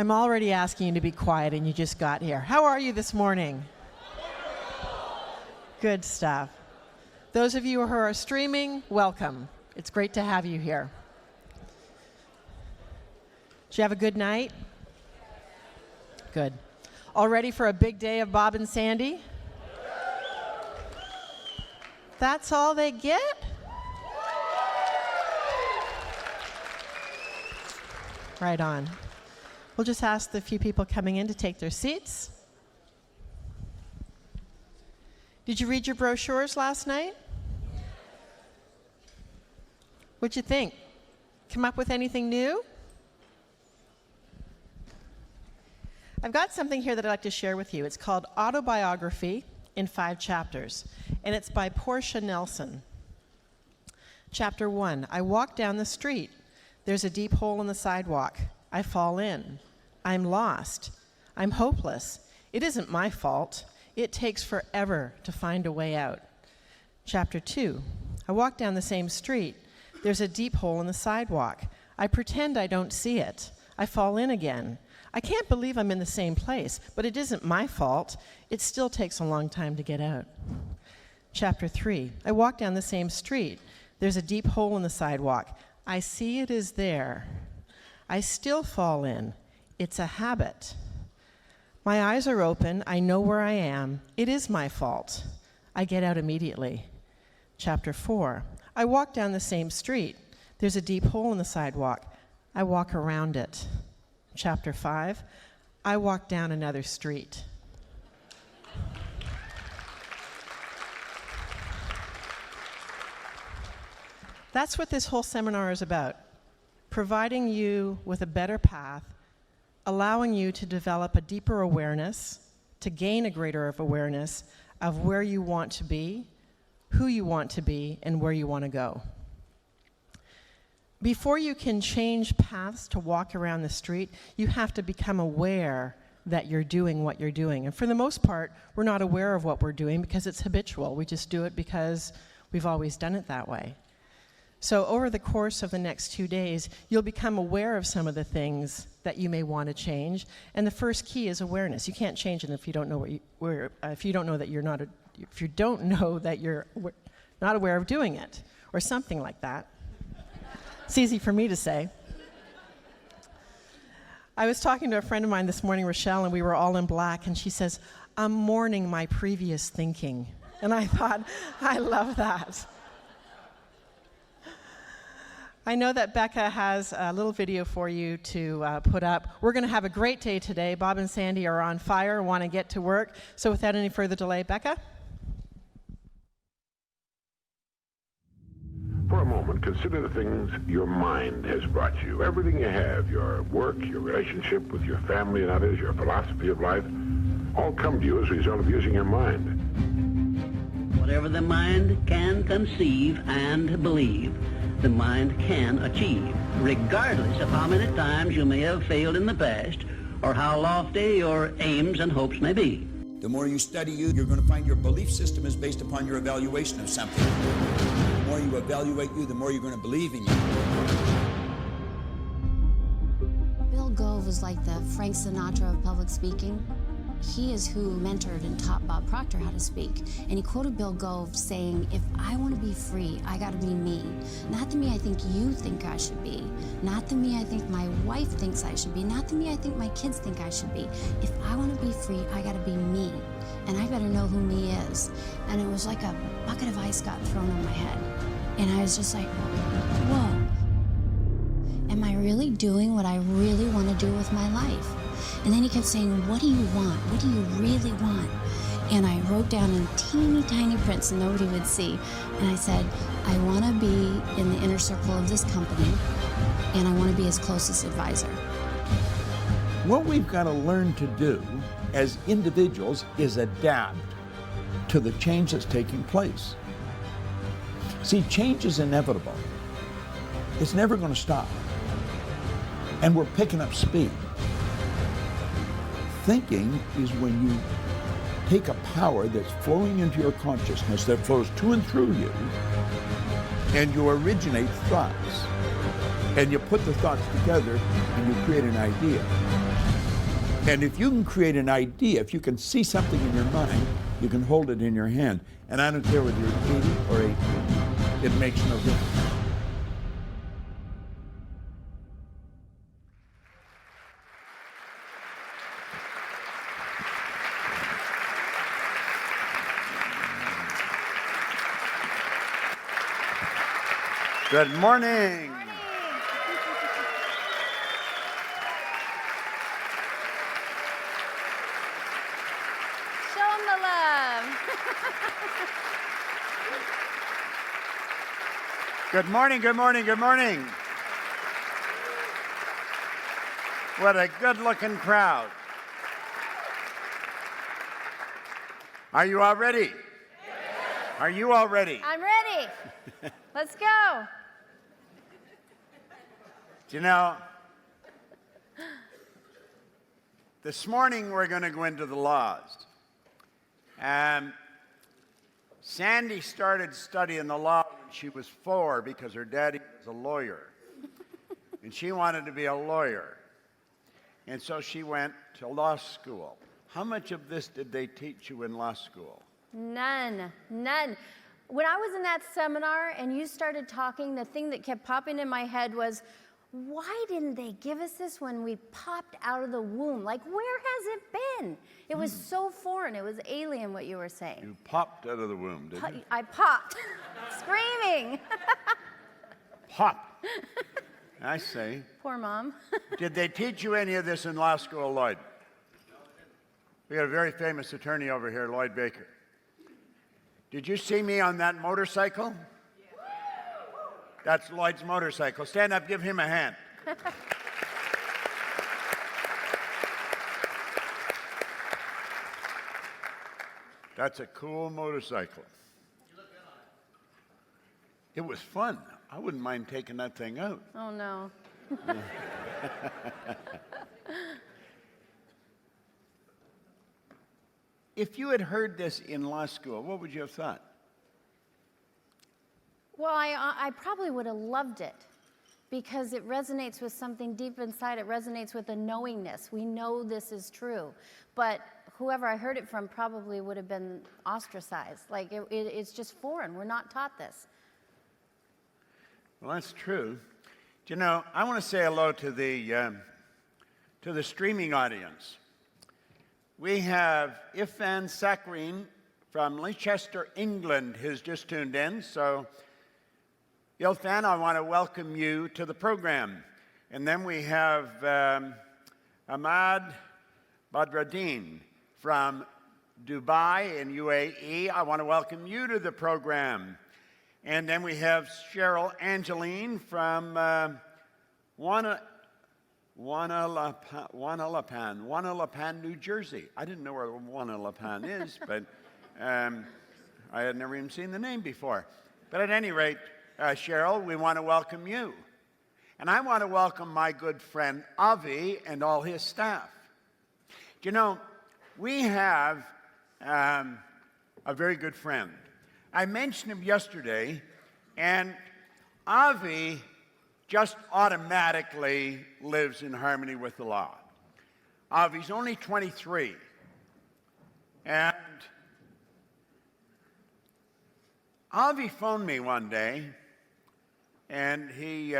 I'm already asking you to be quiet and you just got here. How are you this morning? Good stuff. Those of you who are streaming, welcome. It's great to have you here. Did you have a good night? Good. All ready for a big day of Bob and Sandy? That's all they get? Right on. We'll just ask the few people coming in to take their seats. Did you read your brochures last night? What'd you think? Come up with anything new? I've got something here that I'd like to share with you. It's called Autobiography in 5 Chapters, and it's by Portia Nelson. Chapter 1, I walk down the street. There's a deep hole in the sidewalk. I fall in. I'm lost. I'm hopeless. It isn't my fault. It takes forever to find a way out. Chapter 2, I walk down the same street. There's a deep hole in the sidewalk. I pretend I don't see it. I fall in again. I can't believe I'm in the same place, but it isn't my fault. It still takes a long time to get out. Chapter 3, I walk down the same street. There's a deep hole in the sidewalk. I see it is there. I still fall in. It's a habit. My eyes are open. I know where I am. It is my fault. I get out immediately. Chapter 4, I walk down the same street. There's a deep hole in the sidewalk. I walk around it. Chapter 5, I walk down another street. That's what this whole seminar is about, providing you with a better path, allowing you to develop a deeper awareness, to gain a greater awareness of where you want to be, who you want to be, and where you want to go. Before you can change paths to walk around the street, you have to become aware that you're doing what you're doing. And for the most part, we're not aware of what we're doing because it's habitual. We just do it because we've always done it that way. So over the course of the next 2 days, you'll become aware of some of the things that you may want to change. And the first key is awareness. You can't change it if you don't know if you don't know that you're not aware of doing it, or something like that. It's easy for me to say. I was talking to a friend of mine this morning, Rochelle, and we were all in black, and she says, I'm mourning my previous thinking. And I thought, I love that. I know that Becca has a little video for you to put up. We're going to have a great day today. Bob and Sandy are on fire, want to get to work. So without any further delay, Becca? For a moment, consider the things your mind has brought you. Everything you have, your work, your relationship with your family and others, your philosophy of life, all come to you as a result of using your mind. Whatever the mind can conceive and believe, the mind can achieve, regardless of how many times you may have failed in the past or how lofty your aims and hopes may be. The more you study you're going to find your belief system is based upon your evaluation of something. The more you evaluate you, the more you're going to believe in you. Bill Gove was like the Frank Sinatra of public speaking. He is who mentored and taught Bob Proctor how to speak. And he quoted Bill Gove saying, if I want to be free, I got to be me. Not the me I think you think I should be. Not the me I think my wife thinks I should be. Not the me I think my kids think I should be. If I want to be free, I got to be me. And I better know who me is. And it was like a bucket of ice got thrown on my head. And I was just like, whoa. Am I really doing what I really want to do with my life? And then he kept saying, what do you want? What do you really want? And I wrote down in teeny tiny print so nobody would see. And I said, I want to be in the inner circle of this company, and I want to be his closest advisor. What we've got to learn to do as individuals is adapt to the change that's taking place. See, change is inevitable. It's never going to stop. And we're picking up speed. Thinking is when you take a power that's flowing into your consciousness, that flows to and through you, and you originate thoughts. And you put the thoughts together and you create an idea. And if you can create an idea, if you can see something in your mind, you can hold it in your hand. And I don't care whether you're 80 or 18. It makes no difference. Good morning. Show them the love. Good morning, good morning, good morning. What a good-looking crowd. Are you all ready? Yes. Are you all ready? I'm ready. Let's go. You know, this morning we're going to go into the laws. Sandy started studying the law when she was 4 because her daddy was a lawyer. And she wanted to be a lawyer. And so she went to law school. How much of this did they teach you in law school? None. When I was in that seminar and you started talking, the thing that kept popping in my head was, why didn't they give us this when we popped out of the womb? Like, where has it been? It was so foreign. It was alien what you were saying. You popped out of the womb, didn't you? I popped, screaming. Pop. I see. Poor mom. Did they teach you any of this in law school, Lloyd? We got a very famous attorney over here, Lloyd Baker. Did you see me on that motorcycle? That's Lloyd's motorcycle. Stand up, give him a hand. That's a cool motorcycle. It was fun. I wouldn't mind taking that thing out. Oh, no. If you had heard this in law school, what would you have thought? Well, I probably would have loved it because it resonates with something deep inside. It resonates with a knowingness. We know this is true. But whoever I heard it from probably would have been ostracized. Like, it's just foreign. We're not taught this. Well, that's true. Do you know, I want to say hello to the streaming audience. We have Ifan Sakrin from Leicester, England, who's just tuned in. So, Ilfan, I want to welcome you to the program. And then we have Ahmad Badruddin from Dubai in UAE. I want to welcome you to the program. And then we have Cheryl Angeline from Wanalapan, New Jersey. I didn't know where Wanalapan is, but I had never even seen the name before. But at any rate, Cheryl, we want to welcome you. And I want to welcome my good friend Avi and all his staff. Do you know, we have a very good friend. I mentioned him yesterday, and Avi just automatically lives in harmony with the law. Avi's only 23, and Avi phoned me one day, and he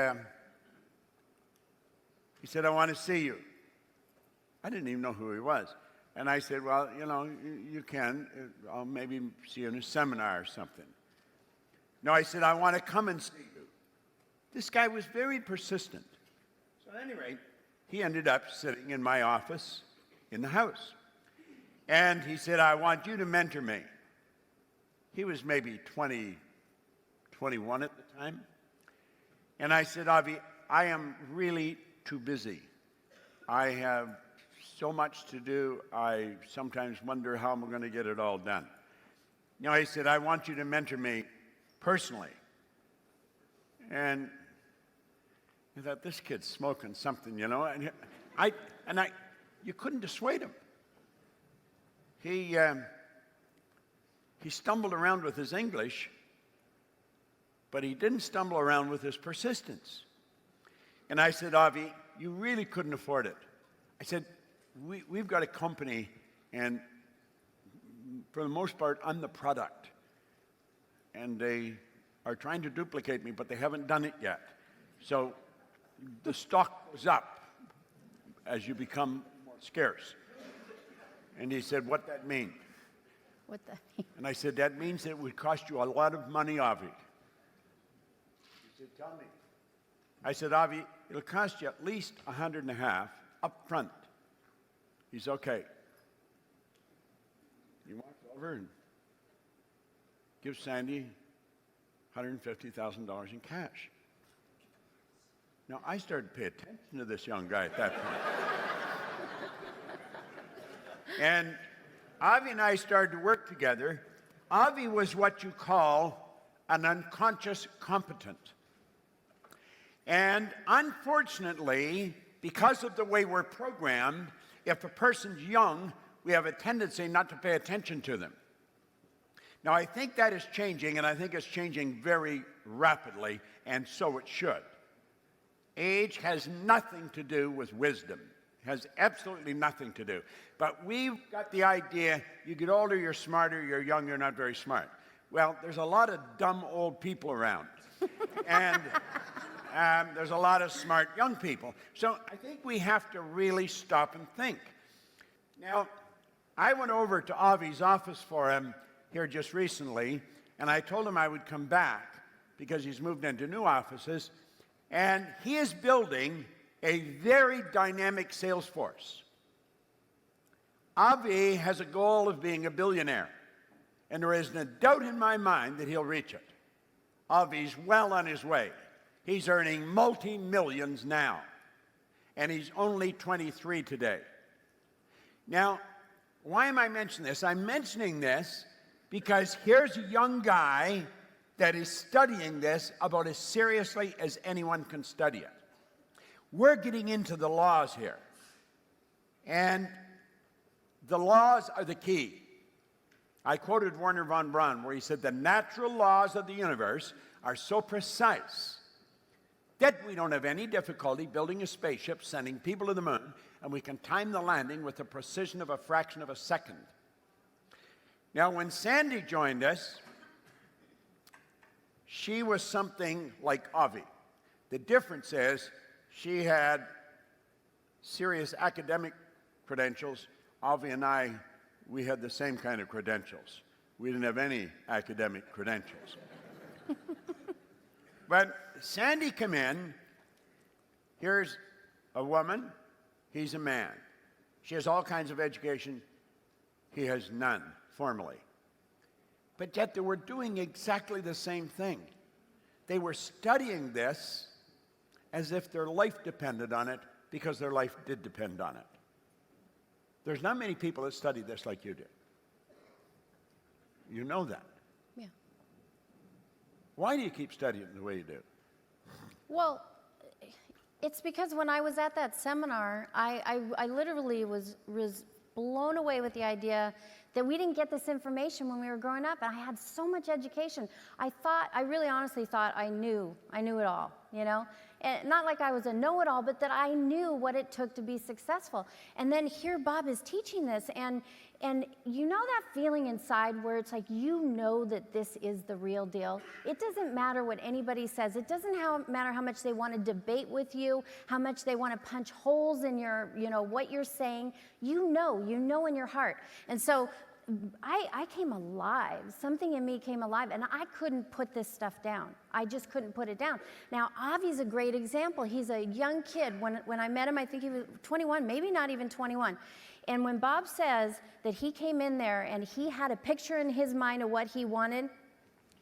said, I want to see you. I didn't even know who he was. And I said, well, you know, you can. I'll maybe see you in a seminar or something. No, I said, I want to come and see you. This guy was very persistent. So at any rate, he ended up sitting in my office in the house. And he said, I want you to mentor me. He was maybe 20, 21 at the time. And I said, Avi, I am really too busy. I have so much to do, I sometimes wonder how I'm going to get it all done. You know, he said, I want you to mentor me personally. And I thought, this kid's smoking something, you know. And you couldn't dissuade him. He stumbled around with his English, but he didn't stumble around with his persistence. And I said, Avi, you really couldn't afford it. I said, we've got a company, and for the most part, I'm the product. And they are trying to duplicate me, but they haven't done it yet. So the stock goes up as you become more scarce. And he said, "What that mean?" What the heck? And I said, "That means that it would cost you a lot of money, Avi." He said, "Tell me." I said, "Avi, it'll cost you at least $150,000 up front." He's okay. He walks over and gives Sandy $150,000 in cash. Now, I started to pay attention to this young guy at that point. And Avi and I started to work together. Avi was what you call an unconscious competent. And unfortunately, because of the way we're programmed, if a person's young, we have a tendency not to pay attention to them. Now, I think that is changing, and I think it's changing very rapidly, and so it should. Age has nothing to do with wisdom. It has absolutely nothing to do. But we've got the idea, you get older, you're smarter, you're young, you're not very smart. Well, there's a lot of dumb old people around. And there's a lot of smart young people. So I think we have to really stop and think. Now, I went over to Avi's office for him here just recently, and I told him I would come back because he's moved into new offices, and he is building a very dynamic sales force. Avi has a goal of being a billionaire, and there isn't a doubt in my mind that he'll reach it. Avi's well on his way. He's earning multi-millions now, and he's only 23 today. Now, why am I mentioning this? I'm mentioning this because here's a young guy that is studying this about as seriously as anyone can study it. We're getting into the laws here, and the laws are the key. I quoted Werner von Braun where he said, "The natural laws of the universe are so precise that we don't have any difficulty building a spaceship, sending people to the moon, and we can time the landing with the precision of a fraction of a second." Now, when Sandy joined us, she was something like Avi. The difference is she had serious academic credentials. Avi and I, we had the same kind of credentials. We didn't have any academic credentials. But Sandy came in. Here's a woman. He's a man. She has all kinds of education. He has none, formally. But yet they were doing exactly the same thing. They were studying this as if their life depended on it, because their life did depend on it. There's not many people that study this like you do. You know that. Yeah. Why do you keep studying the way you do? Well, it's because when I was at that seminar, I literally was blown away with the idea that we didn't get this information when we were growing up, and I had so much education. I really honestly thought I knew it all, you know? And not like I was a know-it-all, but that I knew what it took to be successful. And then here Bob is teaching this, and you know that feeling inside where it's like you know that this is the real deal? It doesn't matter what anybody says. It doesn't matter how much they want to debate with you, how much they want to punch holes in your, you know, what you're saying. You know in your heart. And so I came alive. Something in me came alive, and I couldn't put this stuff down. I just couldn't put it down. Now, Avi's a great example. He's a young kid. When I met him, I think he was 21, maybe not even 21. And when Bob says that he came in there and he had a picture in his mind of what he wanted,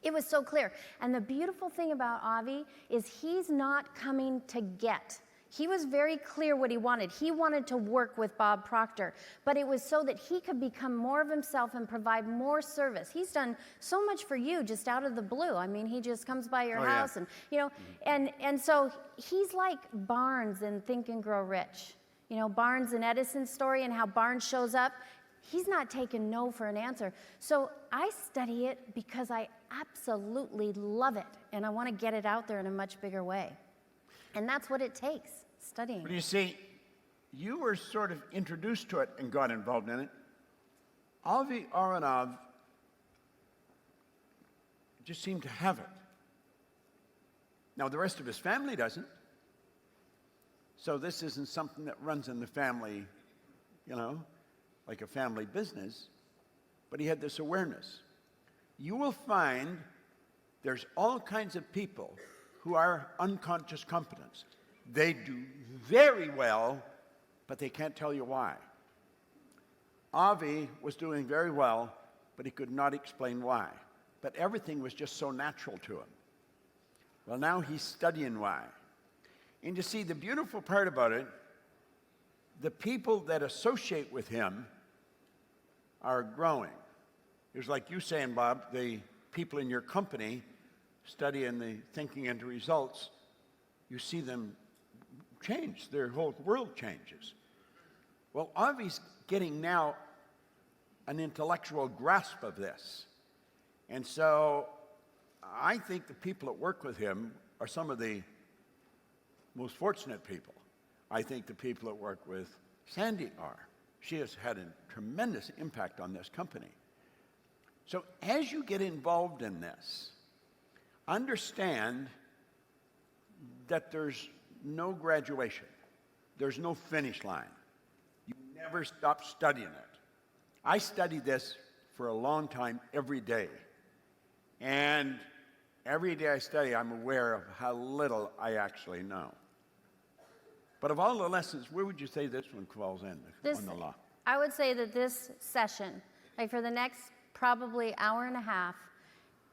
it was so clear. And the beautiful thing about Avi is he's not coming to get. He was very clear what he wanted. He wanted to work with Bob Proctor, but it was so that he could become more of himself and provide more service. He's done so much for you just out of the blue. I mean, he just comes by your house and, you know, and so he's like Barnes in Think and Grow Rich. You know, Barnes and Edison's story and how Barnes shows up. He's not taking no for an answer. So I study it because I absolutely love it, and I want to get it out there in a much bigger way. And that's what it takes, studying. But you see, you were sort of introduced to it and got involved in it. Avi Aronov just seemed to have it. Now, the rest of his family doesn't. So this isn't something that runs in the family, you know, like a family business. But he had this awareness. You will find there's all kinds of people who are unconscious competents. They do very well, but they can't tell you why. Avi was doing very well, but he could not explain why. But everything was just so natural to him. Well, now he's studying why. And you see, the beautiful part about it, the people that associate with him are growing. It's like you saying, Bob, the people in your company studying the thinking into results, you see them change. Their whole world changes. Well, Avi's getting now an intellectual grasp of this. And so I think the people that work with him are some of the most fortunate people. I think the people that work with Sandy are. She has had a tremendous impact on this company. So as you get involved in this, understand that there's no graduation. There's no finish line. You never stop studying it. I study this for a long time, every day. And every day I study, I'm aware of how little I actually know. But of all the lessons, where would you say this one falls in on the law? I would say that this session, like for the next probably hour and a half,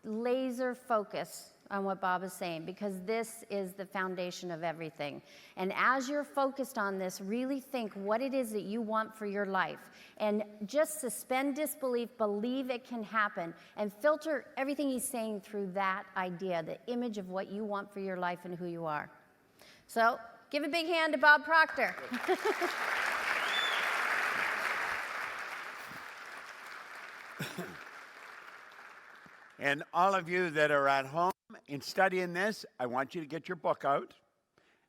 laser focus on what Bob is saying, because this is the foundation of everything. And as you're focused on this, really think what it is that you want for your life. And just suspend disbelief, believe it can happen, and filter everything he's saying through that idea, the image of what you want for your life and who you are. So, give a big hand to Bob Proctor. And all of you that are at home in studying this, I want you to get your book out,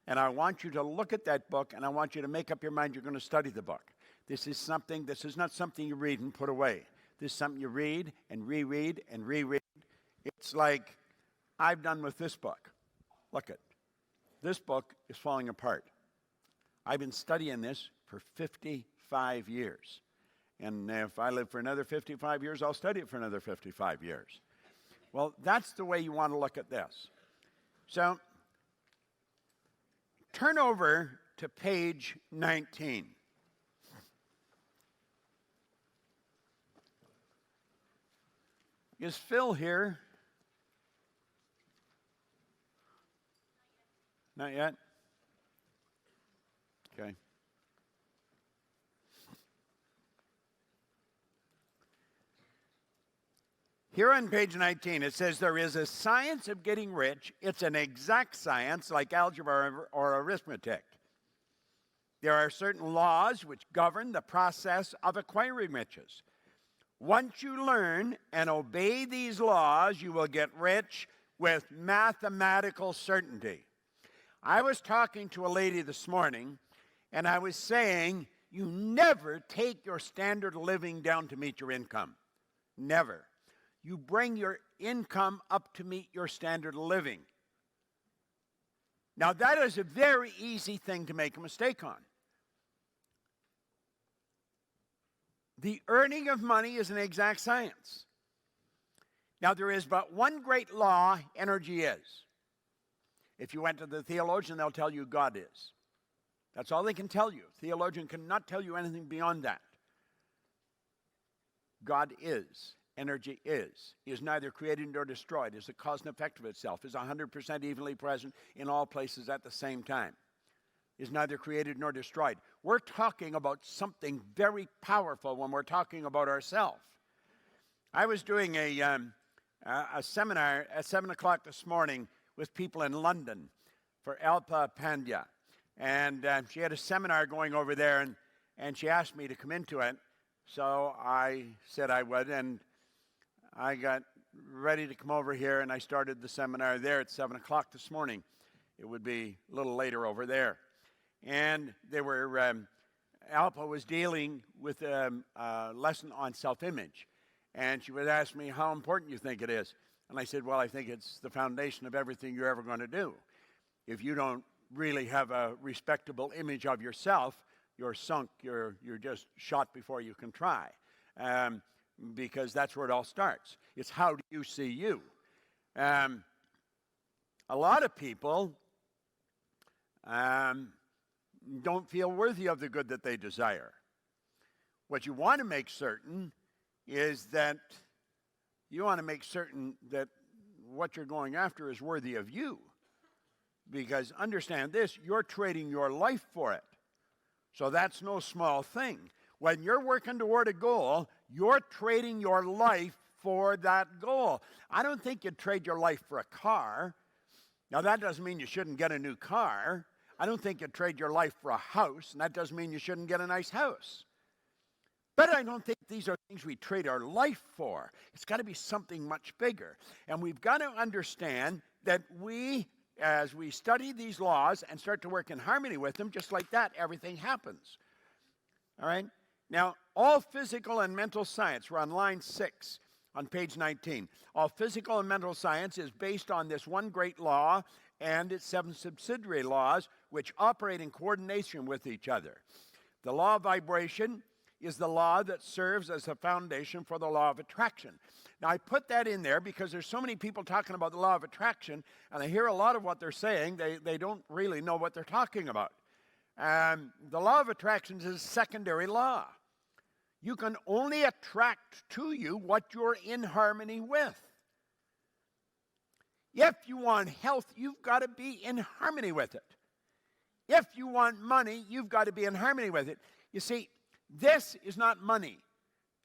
and I want you to look at that book, and I want you to make up your mind you're going to study the book. This is not something you read and put away. This is something you read and reread and reread. It's like I've done with this book. Look it. This book is falling apart. I've been studying this for 55 years. And if I live for another 55 years, I'll study it for another 55 years. Well, that's the way you want to look at this. So, turn over to page 19. Is Phil here? Not yet? Okay. Here on page 19, it says there is a science of getting rich. It's an exact science like algebra or arithmetic. There are certain laws which govern the process of acquiring riches. Once you learn and obey these laws, you will get rich with mathematical certainty. I was talking to a lady this morning, and I was saying, you never take your standard of living down to meet your income. Never. You bring your income up to meet your standard of living. Now, that is a very easy thing to make a mistake on. The earning of money is an exact science. Now, there is but one great law energy is. If you went to the theologian, they'll tell you God is. That's all they can tell you. Theologian cannot tell you anything beyond that. God is. Energy is neither created nor destroyed, is a cause and effect of itself, is 100% evenly present in all places at the same time, is neither created nor destroyed. We're talking about something very powerful when we're talking about ourselves. I was doing a seminar at 7 o'clock this morning with people in London for Alpa Pandya. And she had a seminar going over there, and she asked me to come into it. So I said I would, and I got ready to come over here, and I started the seminar there at 7 o'clock this morning. It would be a little later over there. And they were Alpa was dealing with a lesson on self-image, and she would ask me how important you think it is. And I said, well, I think it's the foundation of everything you're ever going to do. If you don't really have a respectable image of yourself, you're sunk, you're just shot before you can try, because that's where it all starts. It's how do you see you? A lot of people don't feel worthy of the good that they desire. What you want to make certain is that you want to make certain that what you're going after is worthy of you. Because understand this, you're trading your life for it. So that's no small thing. When you're working toward a goal, you're trading your life for that goal. I don't think you'd trade your life for a car. Now, that doesn't mean you shouldn't get a new car. I don't think you'd trade your life for a house, and that doesn't mean you shouldn't get a nice house. But I don't think these are things we trade our life for. It's got to be something much bigger. And we've got to understand that as we study these laws and start to work in harmony with them, just like that, everything happens. All right? Now, all physical and mental science, we're on line 6 on page 19. All physical and mental science is based on this one great law and its 7 subsidiary laws, which operate in coordination with each other. The law of vibration is the law that serves as a foundation for the law of attraction. Now, I put that in there because there's so many people talking about the law of attraction, and I hear a lot of what they're saying. They don't really know what they're talking about. The law of attraction is a secondary law. You can only attract to you what you're in harmony with. If you want health, you've got to be in harmony with it. If you want money, you've got to be in harmony with it. You see, this is not money.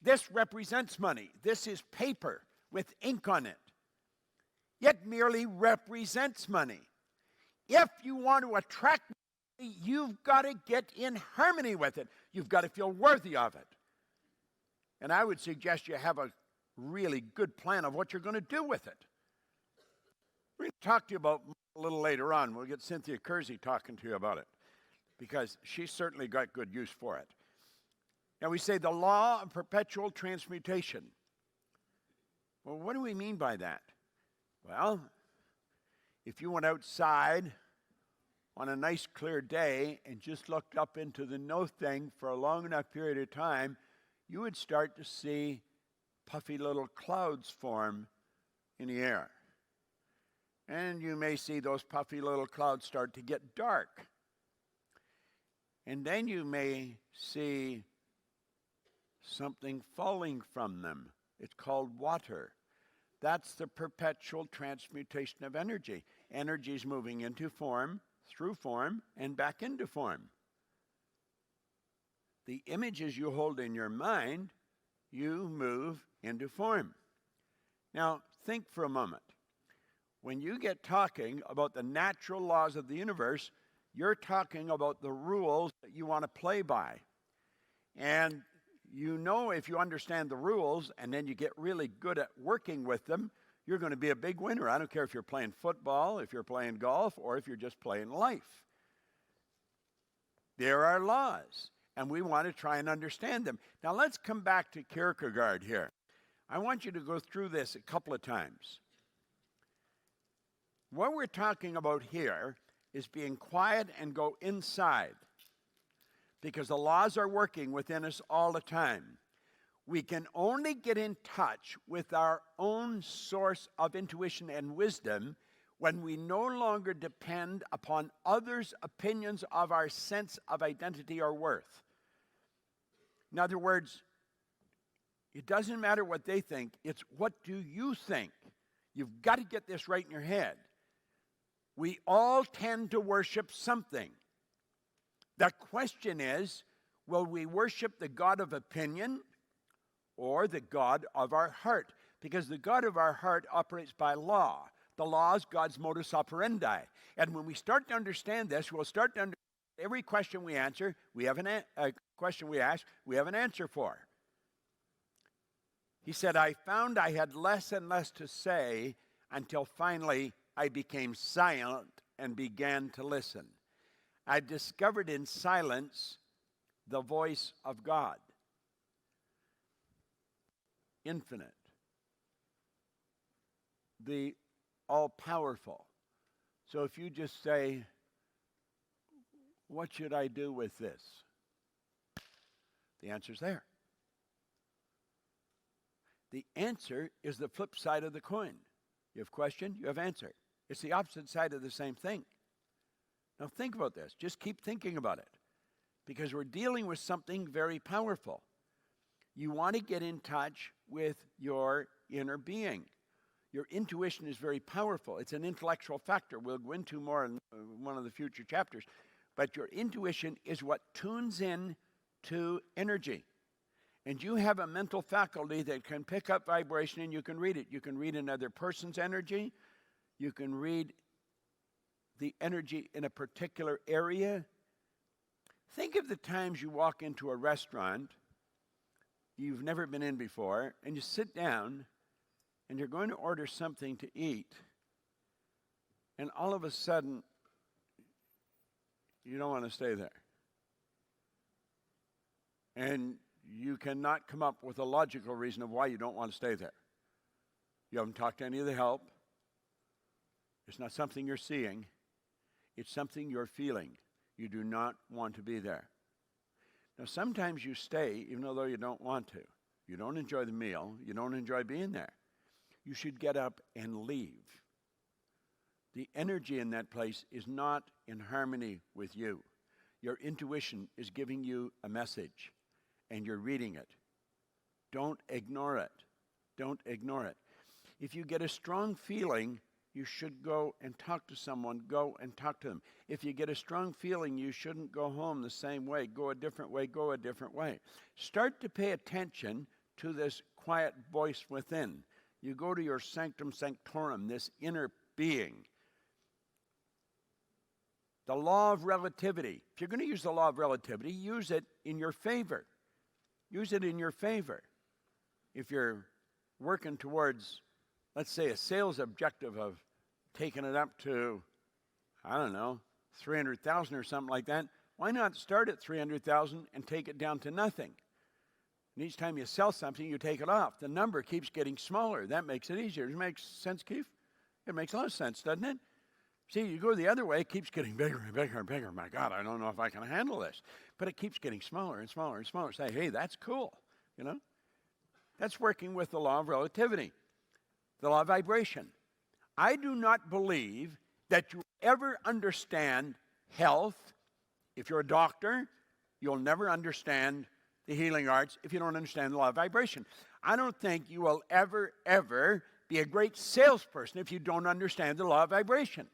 This represents money. This is paper with ink on it. It merely represents money. If you want to attract money, you've got to get in harmony with it. You've got to feel worthy of it. And I would suggest you have a really good plan of what you're going to do with it. We're going to talk to you about a little later on. We'll get Cynthia Kersey talking to you about it, because she's certainly got good use for it. Now, we say the law of perpetual transmutation. Well, what do we mean by that? Well, if you went outside on a nice clear day and just looked up into the no thing for a long enough period of time, you would start to see puffy little clouds form in the air. And you may see those puffy little clouds start to get dark. And then you may see something falling from them. It's called water. That's the perpetual transmutation of energy. Energy is moving into form, through form, and back into form. The images you hold in your mind, you move into form. Now, think for a moment. When you get talking about the natural laws of the universe, you're talking about the rules that you want to play by. And you know, if you understand the rules and then you get really good at working with them, you're going to be a big winner. I don't care if you're playing football, if you're playing golf, or if you're just playing life. There are laws, and we want to try and understand them. Now, let's come back to Kierkegaard here. I want you to go through this a couple of times. What we're talking about here is being quiet and go inside, because the laws are working within us all the time. We can only get in touch with our own source of intuition and wisdom when we no longer depend upon others' opinions of our sense of identity or worth. In other words, it doesn't matter what they think, it's what do you think? You've got to get this right in your head. We all tend to worship something. The question is, will we worship the God of opinion or the God of our heart? Because the God of our heart operates by law. The law is God's modus operandi. And when we start to understand this, we'll start to understand every question we answer, we have a question we ask, we have an answer for. He said, I found I had less and less to say until finally I became silent and began to listen. I discovered in silence the voice of God. Infinite. The all-powerful. So if you just say, what should I do with this? The answer's there. The answer is the flip side of the coin. You have question, you have answer. It's the opposite side of the same thing. Now think about this. Just keep thinking about it. Because we're dealing with something very powerful. You want to get in touch with your inner being. Your intuition is very powerful. It's an intellectual factor. We'll go into more in one of the future chapters. But your intuition is what tunes in to energy. And you have a mental faculty that can pick up vibration and you can read it. You can read another person's energy. You can read the energy in a particular area. Think of the times you walk into a restaurant you've never been in before, and you sit down, and you're going to order something to eat, and all of a sudden, you don't want to stay there. And you cannot come up with a logical reason of why you don't want to stay there. You haven't talked to any of the help. It's not something you're seeing. It's something you're feeling. You do not want to be there. Now, sometimes you stay even though you don't want to. You don't enjoy the meal. You don't enjoy being there. You should get up and leave. The energy in that place is not in harmony with you. Your intuition is giving you a message, and you're reading it. Don't ignore it. Don't ignore it. If you get a strong feeling, you should go and talk to someone. Go and talk to them. If you get a strong feeling, you shouldn't go home the same way. Go a different way. Go a different way. Start to pay attention to this quiet voice within. You go to your sanctum sanctorum, this inner being. The law of relativity. If you're going to use the law of relativity, use it in your favor. Use it in your favor. If you're working towards, let's say, a sales objective of taking it up to, I don't know, 300,000 or something like that, why not start at 300,000 and take it down to nothing? And each time you sell something, you take it off. The number keeps getting smaller. That makes it easier. Does it make sense, Keith? It makes a lot of sense, doesn't it? See, you go the other way, it keeps getting bigger and bigger and bigger. My God, I don't know if I can handle this. But it keeps getting smaller and smaller and smaller. Say, hey, that's cool, you know? That's working with the law of relativity, the law of vibration. I do not believe that you ever understand health. If you're a doctor, you'll never understand the healing arts if you don't understand the law of vibration. I don't think you will ever be a great salesperson if you don't understand the law of vibration.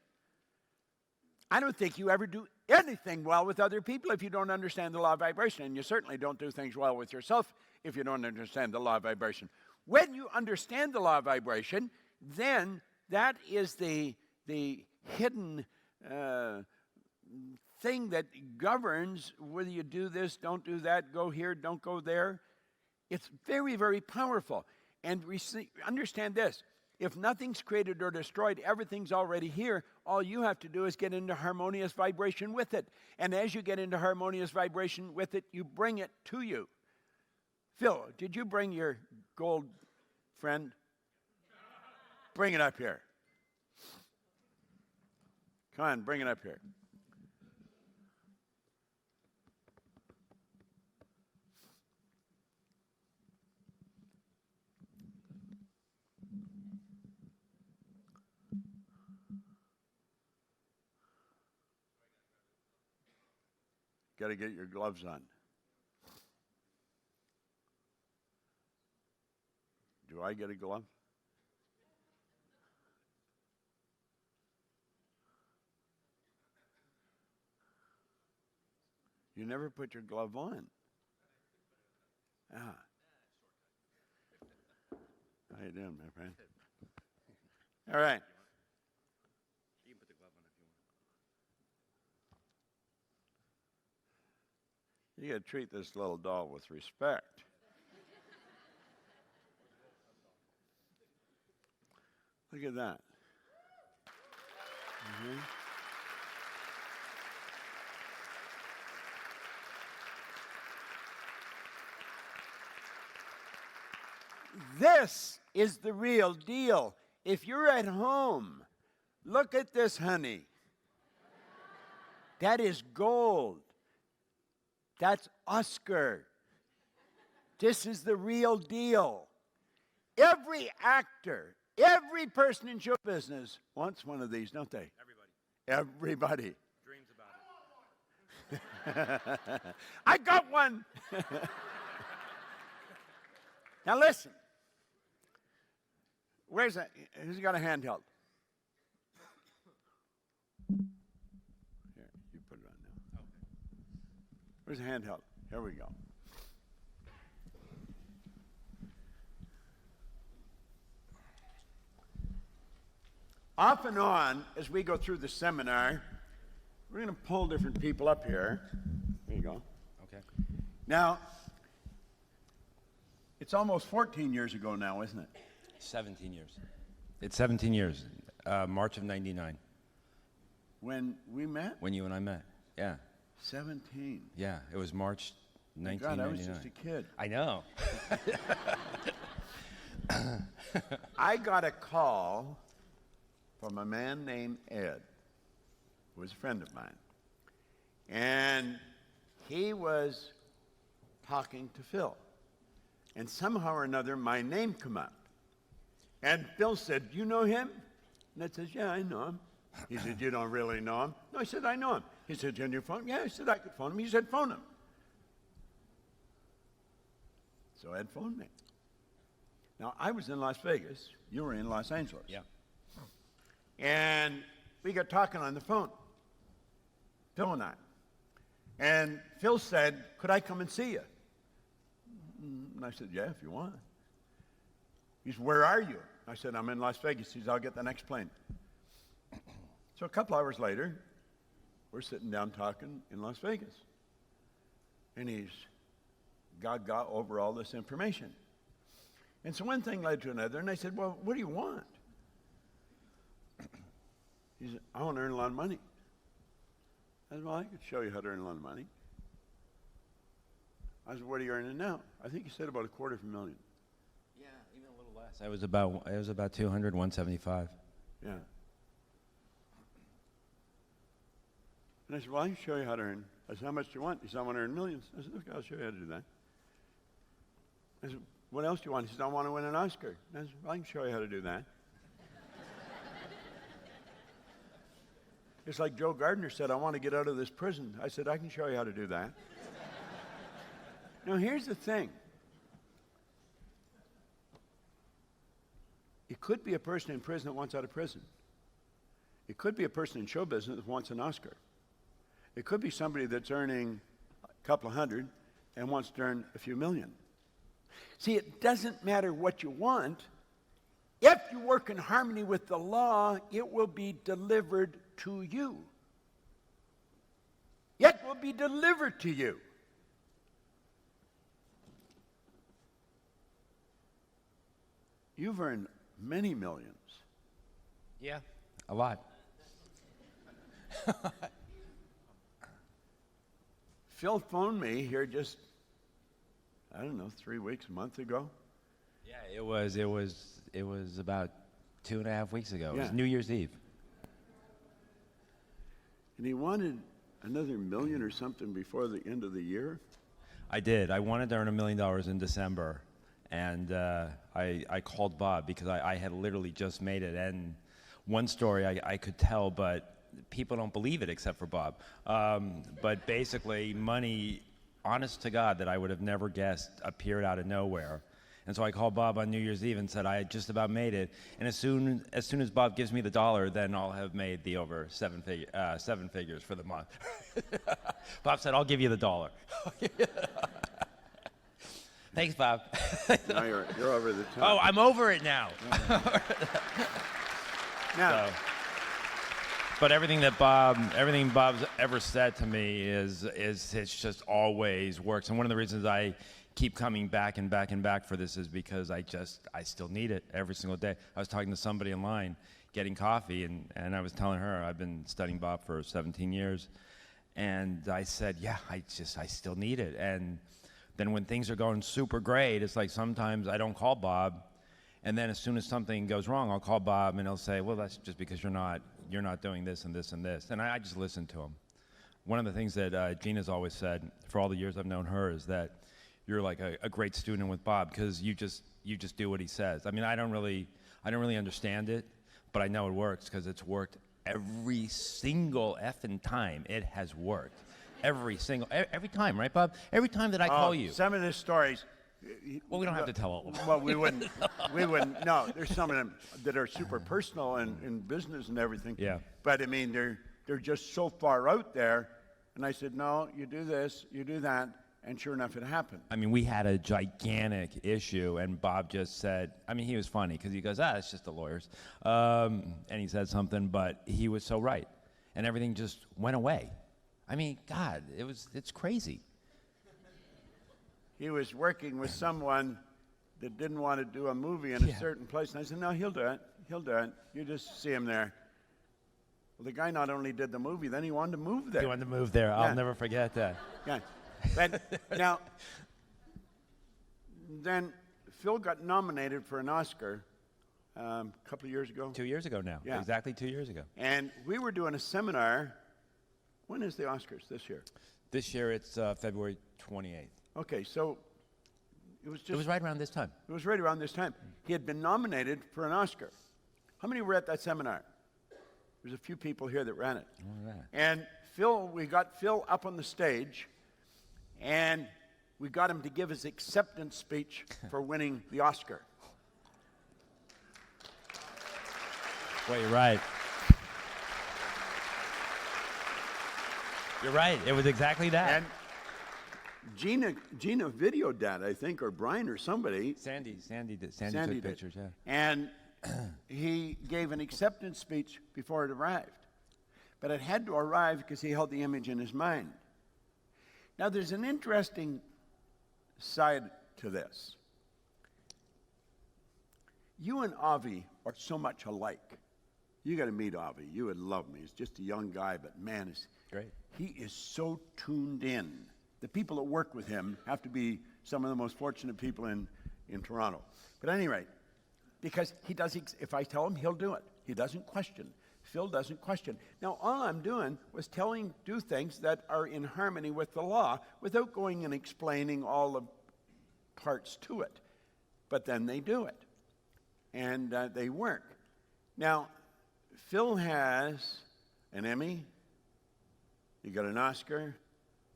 I don't think you ever do anything well with other people if you don't understand the law of vibration. And you certainly don't do things well with yourself if you don't understand the law of vibration. When you understand the law of vibration, then that is the hidden thing that governs whether you do this, don't do that, go here, don't go there. It's very, very powerful. And understand this. If nothing's created or destroyed, everything's already here. All you have to do is get into harmonious vibration with it. And as you get into harmonious vibration with it, you bring it to you. Phil, did you bring your gold friend? Bring it up here. Come on, bring it up here. Got to get your gloves on. Do I get a glove? You never put your glove on. Ah. How you doing, my friend? All right. You can put the glove on if you want. You got to treat this little doll with respect. Look at that. Mm-hmm. this is the real deal. If you're at home, look at this, honey. That is gold. That's Oscar. This is the real deal. Every actor, every person in show business wants one of these, don't they? Everybody. Dreams about it. I got one. Now listen. Where's that? Who's got a handheld? Here, you put it on now. Okay. Where's the handheld? Here we go. Off and on, as we go through the seminar, we're going to pull different people up here. There you go. Okay. Now, it's almost 14 years ago now, isn't it? 17 years. It's 17 years. March of '99. When we met? When you and I met. Yeah. 17. Yeah. It was March God, 1999. I was just a kid. I know. I got a call from a man named Ed, who was a friend of mine. And he was talking to Phil. And somehow or another, my name come up. And Phil said, "You know him?" And I said, "Yeah, I know him." He said, "You don't really know him?" No, I said, "I know him." He said, "Can you phone him?" Yeah, I said, "I could phone him." He said, "Phone him." So Ed phoned me. Now, I was in Las Vegas. You were in Los Angeles. Yeah. And we got talking on the phone, Phil and I. And Phil said, "Could I come and see you?" And I said, "Yeah, if you want." He said, "Where are you?" I said, "I'm in Las Vegas." He said, "I'll get the next plane." So a couple hours later, we're sitting down talking in Las Vegas. And he's gaga over all this information. And so one thing led to another, and I said, "Well, what do you want?" He said, "I want to earn a lot of money." I said, "Well, I could show you how to earn a lot of money." I said, "What are you earning now?" I think he said about $250,000. Yeah, even a little less. It was about 200, 175. Yeah. And I said, "Well, I can show you how to earn." I said, "How much do you want?" He said, "I want to earn millions." I said, "Okay, I'll show you how to do that." I said, "What else do you want?" He said, "I want to win an Oscar." I said, "Well, I can show you how to do that." It's like Joe Gardner said, "I want to get out of this prison." I said, "I can show you how to do that." Now, here's the thing. It could be a person in prison that wants out of prison. It could be a person in show business that wants an Oscar. It could be somebody that's earning a couple of hundred and wants to earn a few million. See, it doesn't matter what you want. If you work in harmony with the law, it will be delivered to you. It will be delivered to you. You've earned many millions. Yeah. A lot. Phil phoned me here just, I don't know, 3 weeks, a month ago. Yeah, it was about 2.5 weeks ago. It was Yeah. New Year's Eve. And he wanted another million or something before the end of the year. I did. I wanted to earn $1 million in December, and I called Bob because I had literally just made it. And one story I could tell, but people don't believe it except for Bob. But basically, money, honest to God, that I would have never guessed appeared out of nowhere. And so I called Bob on New Year's Eve and said I had just about made it. And as soon as Bob gives me the dollar, then I'll have made the over seven figures for the month. Bob said, "I'll give you the dollar." Thanks, Bob. Now you're over the top. Oh, I'm over it now. Now, So, but everything Bob's ever said to me is it's just always works. And one of the reasons I keep coming back and back and back for this is because I still need it every single day. I was talking to somebody in line getting coffee, and I was telling her I've been studying Bob for 17 years, and I said, yeah, I still need it. And Then when things are going super great, it's like sometimes I don't call Bob, and then as soon as something goes wrong, I'll call Bob, and he'll say, well, that's just because you're not doing this and this and this. And I just listen to him. One of the things that Gina's always said for all the years I've known her is that you're like a great student with Bob because you just do what he says. I mean, I don't really understand it, but I know it works because it's worked every single effing time. It has worked. Every time, right, Bob? Every time that I call you. Some of the stories. Well, we don't have to tell all of them. Well, we wouldn't. No, there's some of them that are super personal and in business and everything. Yeah. But I mean, they're just so far out there. And I said, no, you do this, you do that, and sure enough, it happened. I mean, we had a gigantic issue, and Bob just said, I mean, he was funny because he goes, it's just the lawyers. And he said something, but he was so right. And everything just went away. I mean, God, it's crazy. He was working with someone that didn't want to do a movie in a certain place. And I said, no, he'll do it. He'll do it. You just see him there. Well, the guy not only did the movie, then he wanted to move there. He wanted to move there. I'll never forget that. Yeah. But now, then Phil got nominated for an Oscar a couple of years ago. 2 years ago now. Yeah. Exactly 2 years ago. And we were doing a seminar. When is the Oscars this year? This year it's February 28th. Okay, so it was just... It was right around this time. It was right around this time. He had been nominated for an Oscar. How many were at that seminar? There's a few people here that ran it. All right. And we got Phil up on the stage, and we got him to give his acceptance speech for winning the Oscar. Well, you're right. You're right. It was exactly that. And Gina videoed that, I think, or Brian or somebody. Sandy took did. pictures, yeah. And he gave an acceptance speech before it arrived. But it had to arrive because he held the image in his mind. Now, there's an interesting side to this. You and Avi are so much alike. You got to meet Avi. You would love me. He's just a young guy, but man, is great. He is so tuned in. The people that work with him have to be some of the most fortunate people in Toronto. But at any rate, because he does, if I tell him, he'll do it. He doesn't question. Phil doesn't question. Now, all I'm doing was do things that are in harmony with the law without going and explaining all the parts to it. But then they do it. And they work. Now, Phil has an Emmy. He got an Oscar.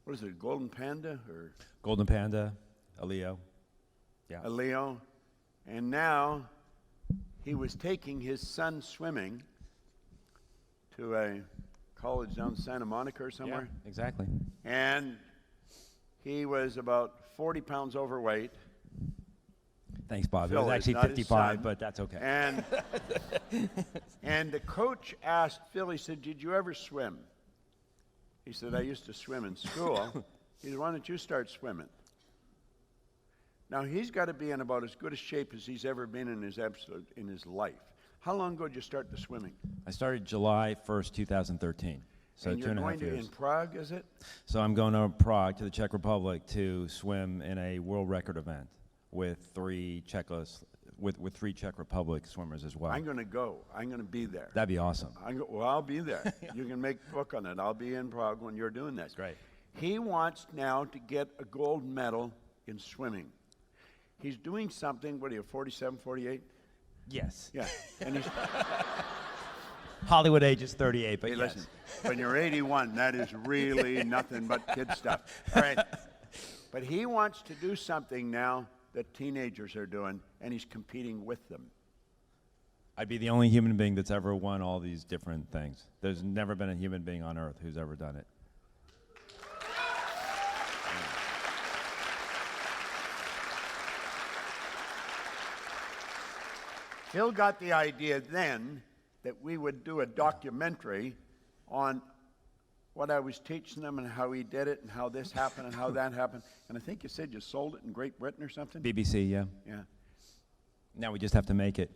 What is it, a Golden Panda? Or Golden Panda, a Leo. Yeah. A Leo. And now he was taking his son swimming to a college down Santa Monica or somewhere. Yeah, exactly. And he was about 40 pounds overweight. Thanks, Bob. Phil it was actually 55, but that's okay. And the coach asked Phil, he said, did you ever swim? He said, I used to swim in school. He said, why don't you start swimming? Now, he's got to be in about as good a shape as he's ever been in his life. How long ago did you start the swimming? I started July 1st, 2013. So and 2.5 years. you're going to in Prague, is it? So I'm going to Prague, to the Czech Republic, to swim in a world record event with three Czech Republic swimmers as well. I'm going to go. I'm going to be there. That'd be awesome. Well, I'll be there. You can make a book on it. I'll be in Prague when you're doing this. Great. He wants now to get a gold medal in swimming. He's doing something, what are you, 47, 48? Yes. Yeah. And he's Hollywood age is 38, but hey, yes. listen, when you're 81, that is really nothing but kid stuff. All right. But he wants to do something now that teenagers are doing, and he's competing with them. I'd be the only human being that's ever won all these different things. There's never been a human being on Earth who's ever done it. Phil got the idea then that we would do a documentary on what I was teaching them and how he did it and how this happened and how that happened. And I think you said you sold it in Great Britain or something? BBC, yeah. Yeah. Now we just have to make it.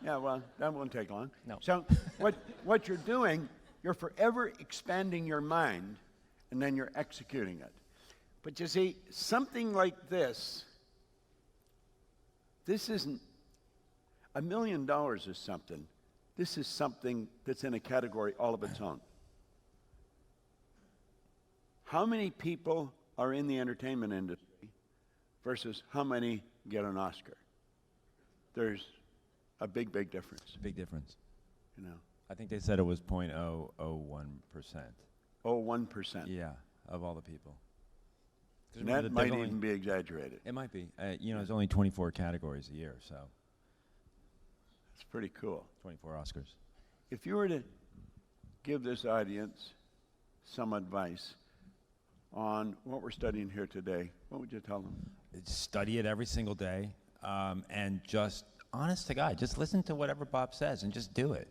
Yeah, well, that won't take long. No. So what you're doing, you're forever expanding your mind, and then you're executing it. But you see, something like this isn't, $1 million is something. This is something that's in a category all of its own. How many people are in the entertainment industry versus how many get an Oscar? There's a big, big difference. Big difference. You know, I think they said it was 0.001%. 1%. Yeah, of all the people. 'Cause And remember that there's might only- even be exaggerated. It might be. There's only 24 categories a year, so It's pretty cool. 24 Oscars. If you were to give this audience some advice on what we're studying here today, what would you tell them? Study it every single day, and just, honest to God, just listen to whatever Bob says and just do it.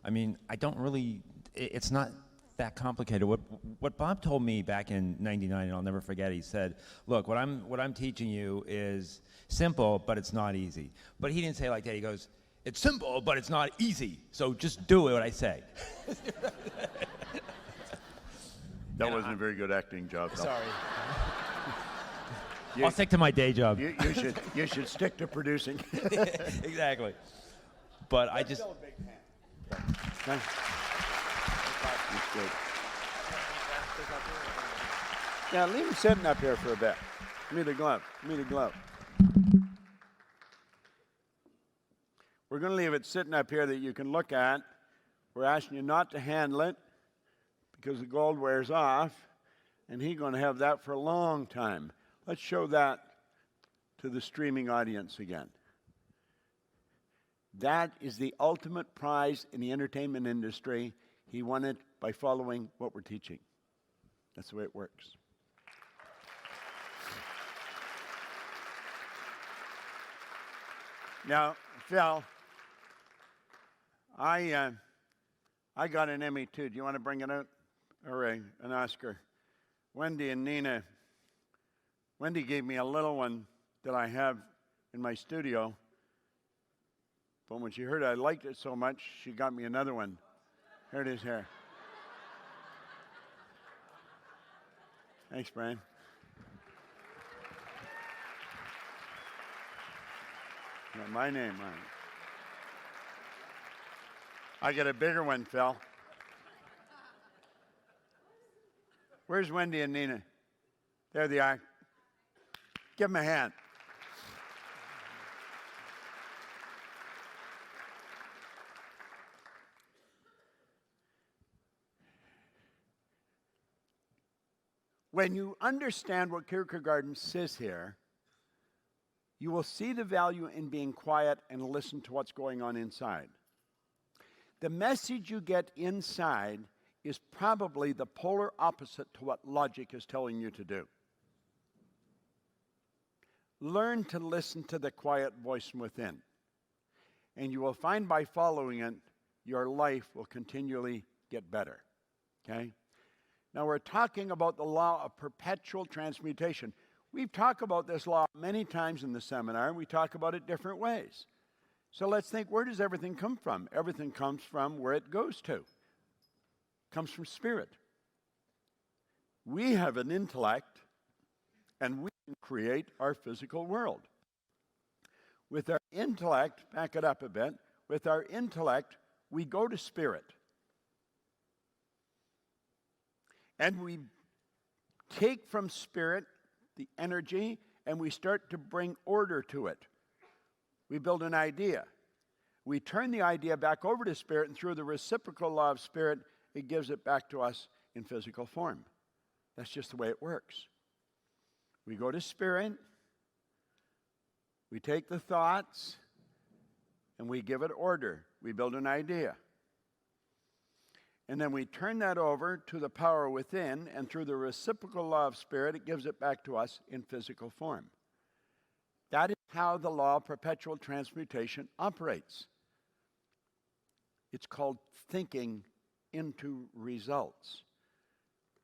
I mean, I don't really, it's not that complicated. What Bob told me back in '99, and I'll never forget, he said, look, what I'm teaching you is simple, but it's not easy. But he didn't say it like that. He goes, it's simple, but it's not easy, so just do what I say. That wasn't a very good acting job, though. Sorry. I'll stick to my day job. You should stick to producing. Exactly. But I just... Still a big fan. That's good. Now, leave him sitting up here for a bit. Give me the glove. Give me the glove. We're going to leave it sitting up here that you can look at. We're asking you not to handle it because the gold wears off, and he's going to have that for a long time. Let's show that to the streaming audience again. That is the ultimate prize in the entertainment industry. He won it by following what we're teaching. That's the way it works. Now, Phil, I got an Emmy too. Do you want to bring it out? Or an Oscar? Wendy and Nina. Wendy gave me a little one that I have in my studio. But when she heard I liked it so much, she got me another one. Here it is here. Thanks, Brian. Got my name on it. I get a bigger one, Phil. Where's Wendy and Nina? There they are. Give them a hand. When you understand what Kierkegaard says here, you will see the value in being quiet and listen to what's going on inside. The message you get inside is probably the polar opposite to what logic is telling you to do. Learn to listen to the quiet voice from within, and you will find by following it, your life will continually get better. Okay? Now we're talking about the law of perpetual transmutation. We've talked about this law many times in the seminar, and we talk about it different ways. So let's think, where does everything come from? Everything comes from where it goes to. It comes from spirit. We have an intellect, and we can create our physical world. With our intellect, back it up a bit, with our intellect, we go to spirit. And we take from spirit the energy, and we start to bring order to it. We build an idea. We turn the idea back over to spirit, and through the reciprocal law of spirit, it gives it back to us in physical form. That's just the way it works. We go to spirit, we take the thoughts, and we give it order. We build an idea. And then we turn that over to the power within, and through the reciprocal law of spirit, it gives it back to us in physical form. That is how the law of perpetual transmutation operates. It's called thinking into results.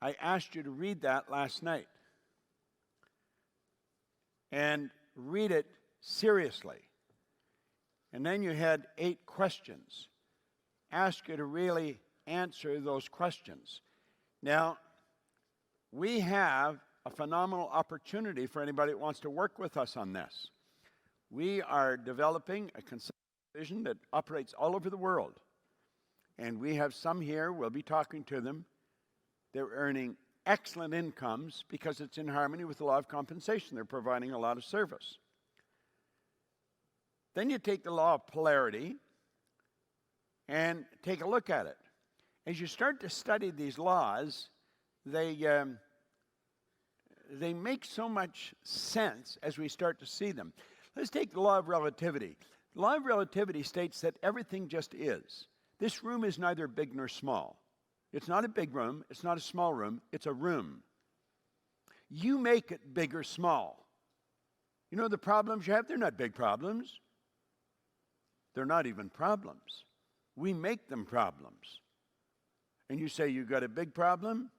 I asked you to read that last night. And read it seriously. And then you had 8 questions. Ask you to really answer those questions. Now, we have a phenomenal opportunity for anybody that wants to work with us on this. We are developing a conceptual vision that operates all over the world. And we have some here, we'll be talking to them. They're earning excellent incomes because it's in harmony with the law of compensation. They're providing a lot of service. Then you take the law of polarity and take a look at it. As you start to study these laws, they make so much sense as we start to see them. Let's take the law of relativity. The law of relativity states that everything just is. This room is neither big nor small. It's not a big room, it's not a small room, it's a room. You make it big or small. You know the problems you have? They're not big problems. They're not even problems. We make them problems. And you say you got a big problem?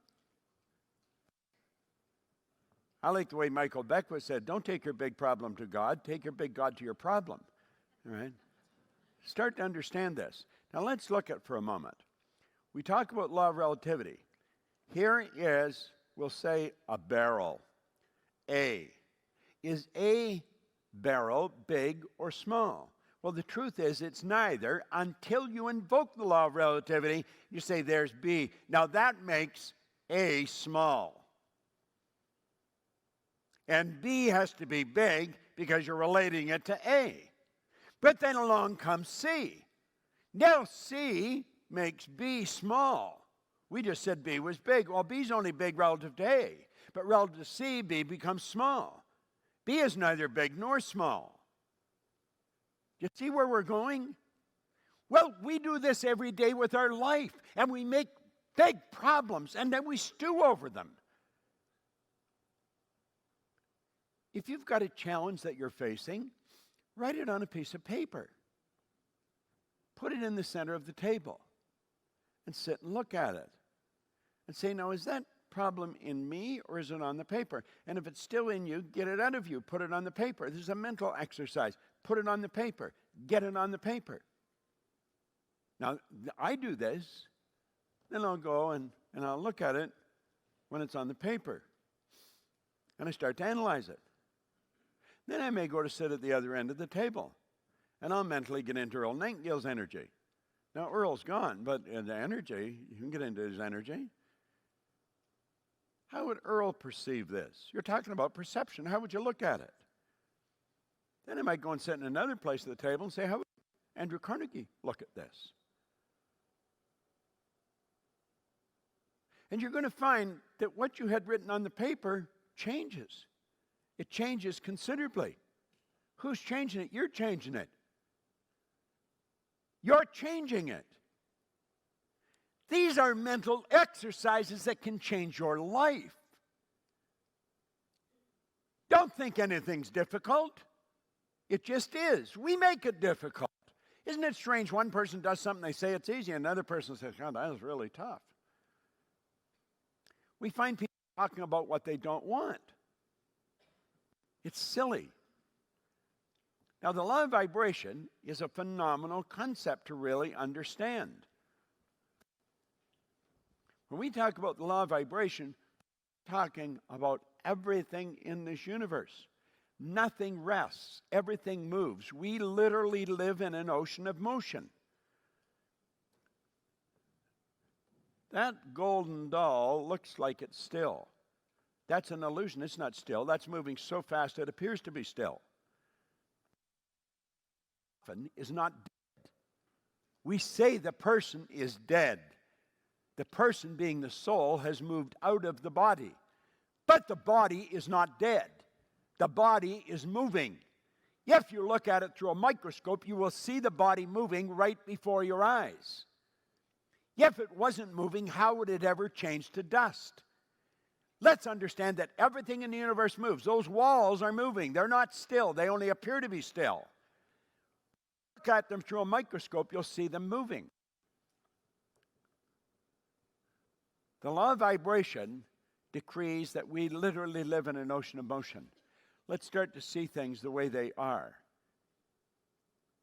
I like the way Michael Beckwith said, don't take your big problem to God, take your big God to your problem. All right? Start to understand this. Now let's look at it for a moment. We talk about law of relativity. Here is, we'll say, a barrel. A. Is a barrel big or small? Well, the truth is it's neither until you invoke the law of relativity. You say there's B. Now that makes A small. And B has to be big because you're relating it to A. But then along comes C. Now C makes B small. We just said B was big. Well, B's only big relative to A. But relative to C, B becomes small. B is neither big nor small. You see where we're going? Well, we do this every day with our life, and we make big problems, and then we stew over them. If you've got a challenge that you're facing, write it on a piece of paper. Put it in the center of the table, and sit and look at it. And say, now, is that problem in me, or is it on the paper? And if it's still in you, get it out of you. Put it on the paper. This is a mental exercise. Put it on the paper. Get it on the paper. Now, I do this, then I'll go and I'll look at it when it's on the paper. And I start to analyze it. Then I may go to sit at the other end of the table, and I'll mentally get into Earl Nightingale's energy. Now, Earl's gone, but in the energy, you can get into his energy. How would Earl perceive this? You're talking about perception. How would you look at it? Then I might go and sit in another place at the table and say, how would Andrew Carnegie look at this? And you're going to find that what you had written on the paper changes. It changes considerably. Who's changing it? You're changing it. You're changing it. These are mental exercises that can change your life. Don't think anything's difficult. It just is. We make it difficult. Isn't it strange? One person does something, they say it's easy, and another person says, God, that was really tough. We find people talking about what they don't want. It's silly. Now, the law of vibration is a phenomenal concept to really understand. When we talk about the law of vibration, we're talking about everything in this universe. Nothing rests. Everything moves. We literally live in an ocean of motion. That golden doll looks like it's still. That's an illusion. It's not still. That's moving so fast it appears to be still. Is not dead. We say the person is dead. The person, being the soul, has moved out of the body. But the body is not dead. The body is moving. If you look at it through a microscope, you will see the body moving right before your eyes. If it wasn't moving, how would it ever change to dust? Let's understand that everything in the universe moves. Those walls are moving. They're not still. They only appear to be still. Look at them through a microscope, you'll see them moving. The law of vibration decrees that we literally live in an ocean of motion. Let's start to see things the way they are.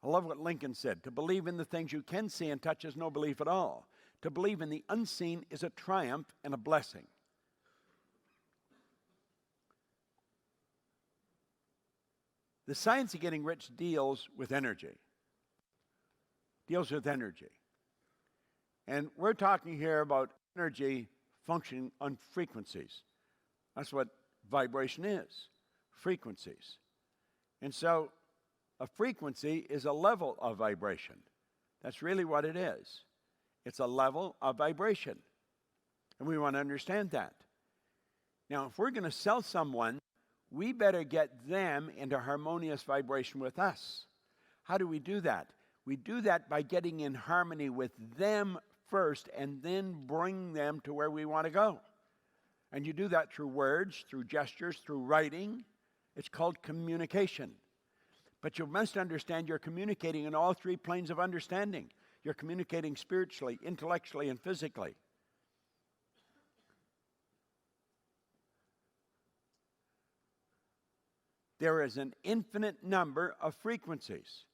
I love what Lincoln said. To believe in the things you can see and touch is no belief at all. To believe in the unseen is a triumph and a blessing. The science of getting rich deals with energy. Deals with energy. And we're talking here about energy functioning on frequencies. That's what vibration is, frequencies. And so a frequency is a level of vibration. That's really what it is. It's a level of vibration. And we want to understand that. Now, if we're going to sell someone, we better get them into harmonious vibration with us. How do we do that? We do that by getting in harmony with them first and then bring them to where we want to go. And you do that through words, through gestures, through writing. It's called communication. But you must understand you're communicating in all three planes of understanding. You're communicating spiritually, intellectually, and physically. There is an infinite number of frequencies.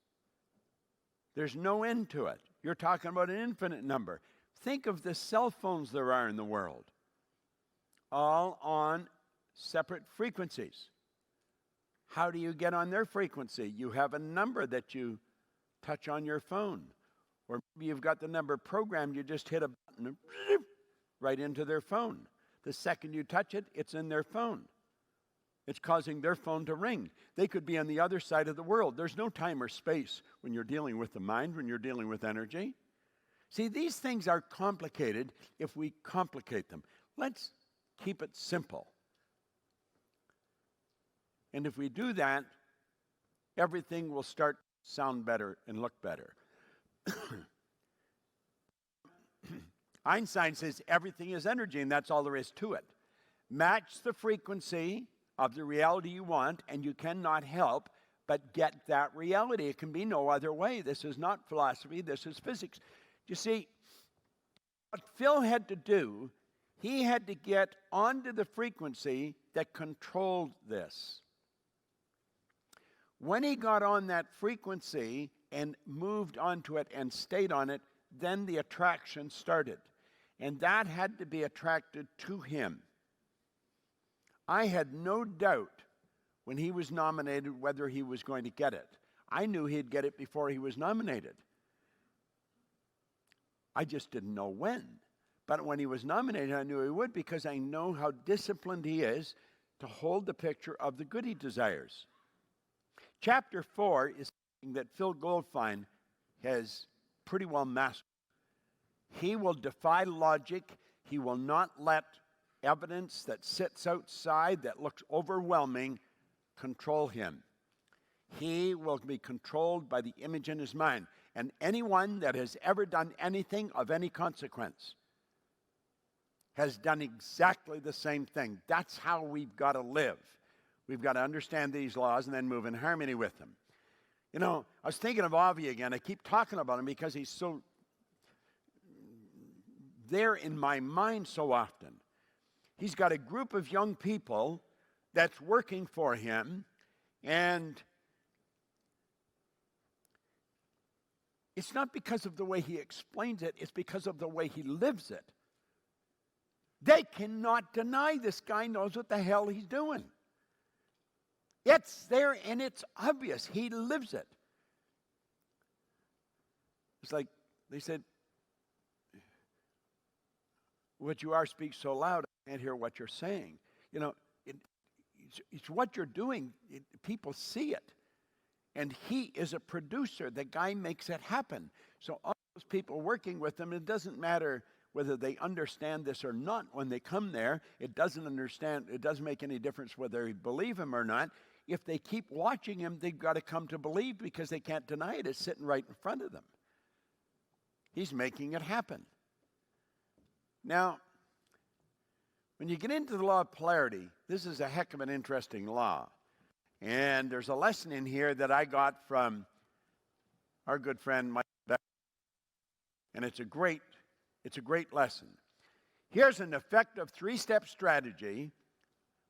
There's no end to it. You're talking about an infinite number. Think of the cell phones there are in the world, all on separate frequencies. How do you get on their frequency? You have a number that you touch on your phone. Or maybe you've got the number programmed, you just hit a button right into their phone. The second you touch it, it's in their phone. It's causing their phone to ring. They could be on the other side of the world. There's no time or space when you're dealing with the mind, when you're dealing with energy. See, these things are complicated if we complicate them. Let's keep it simple. And if we do that, everything will start to sound better and look better. Einstein says everything is energy, and that's all there is to it. Match the frequency of the reality you want, and you cannot help but get that reality. It can be no other way. This is not philosophy, this is physics. You see, what Phil had to do, he had to get onto the frequency that controlled this. When he got on that frequency and moved onto it and stayed on it, then the attraction started. And that had to be attracted to him. I had no doubt when he was nominated whether he was going to get it. I knew he'd get it before he was nominated. I just didn't know when. But when he was nominated, I knew he would, because I know how disciplined he is to hold the picture of the good he desires. Chapter 4 is something that Phil Goldfine has pretty well mastered. He will defy logic. He will not let evidence that sits outside, that looks overwhelming, control him. He will be controlled by the image in his mind. And anyone that has ever done anything of any consequence has done exactly the same thing. That's how we've got to live. We've got to understand these laws and then move in harmony with them. You know, I was thinking of Avi again. I keep talking about him because he's so there in my mind so often. He's got a group of young people that's working for him, and it's not because of the way he explains it, it's because of the way he lives it. They cannot deny this guy knows what the hell he's doing. It's there and it's obvious. He lives it. It's like they said, what you are speaks so loud, I can't hear what you're saying. You know, it's what you're doing. People see it. And he is a producer. The guy makes it happen. So all those people working with him, it doesn't matter whether they understand this or not when they come there. It doesn't make any difference whether they believe him or not. If they keep watching him, they've got to come to believe because they can't deny it. It's sitting right in front of them. He's making it happen. Now, when you get into the law of polarity, this is a heck of an interesting law. And there's a lesson in here that I got from our good friend Mike Beck. And it's a great lesson. Here's an effective 3-step strategy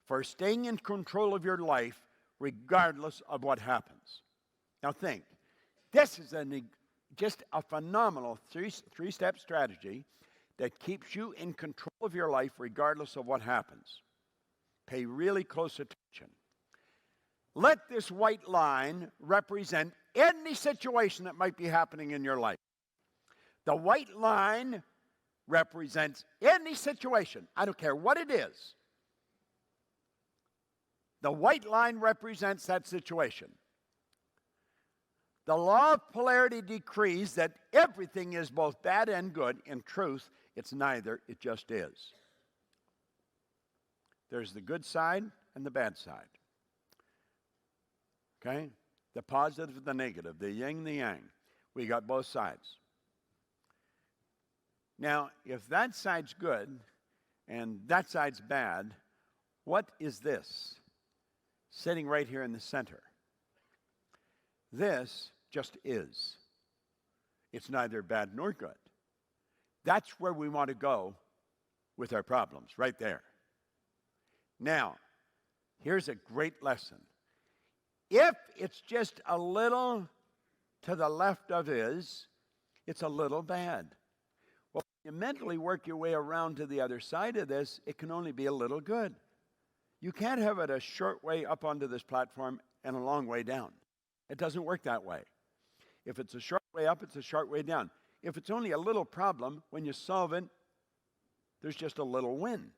for staying in control of your life regardless of what happens. Now think, this is just a phenomenal three-step strategy that keeps you in control of your life regardless of what happens. Pay really close attention. let this white line represent any situation that might be happening in your life. The white line represents any situation. I don't care what it is. The white line represents that situation. The law of polarity decrees that everything is both bad and good. In truth, it's neither, it just is. There's the good side and the bad side. Okay? The positive and the negative, the yin and the yang. We got both sides. Now, if that side's good and that side's bad, what is this? Sitting right here in the center. This just is. It's neither bad nor good. That's where we want to go with our problems, right there. Now, here's a great lesson. If it's just a little to the left of is, it's a little bad. Well, if you mentally work your way around to the other side of this, it can only be a little good. You can't have it a short way up onto this platform and a long way down. It doesn't work that way. If it's a short way up, it's a short way down. If it's only a little problem, when you solve it, there's just a little win.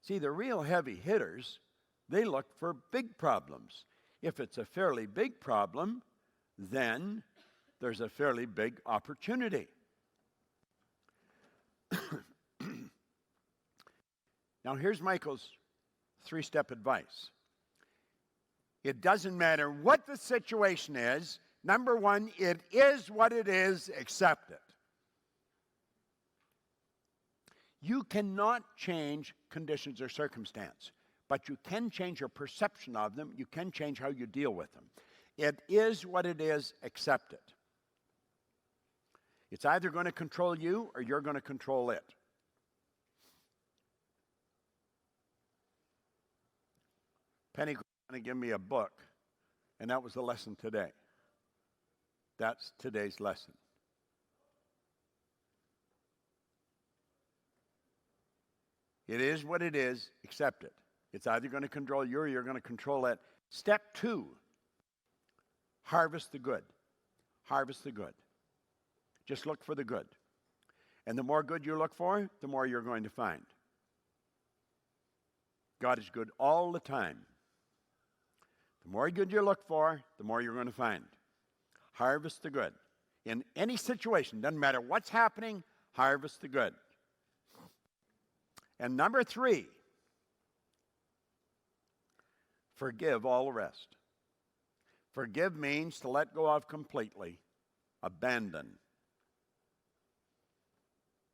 See, the real heavy hitters, they look for big problems. If it's a fairly big problem, then there's a fairly big opportunity. Now, here's Michael's 3-step advice. It doesn't matter what the situation is. Number one, it is what it is, accept it. You cannot change conditions or circumstance, but you can change your perception of them. You can change how you deal with them. It is what it is, accept it. It's either going to control you or you're going to control it. Penny was going to give me a book, and that was the lesson today. That's today's lesson. It is what it is, accept it. It's either going to control you or you're going to control it. Step 2, harvest the good. Harvest the good. Just look for the good. And the more good you look for, the more you're going to find. God is good all the time. The more good you look for, the more you're going to find. Harvest the good. In any situation, doesn't matter what's happening, harvest the good. And number 3, forgive all the rest. Forgive means to let go of completely, abandon.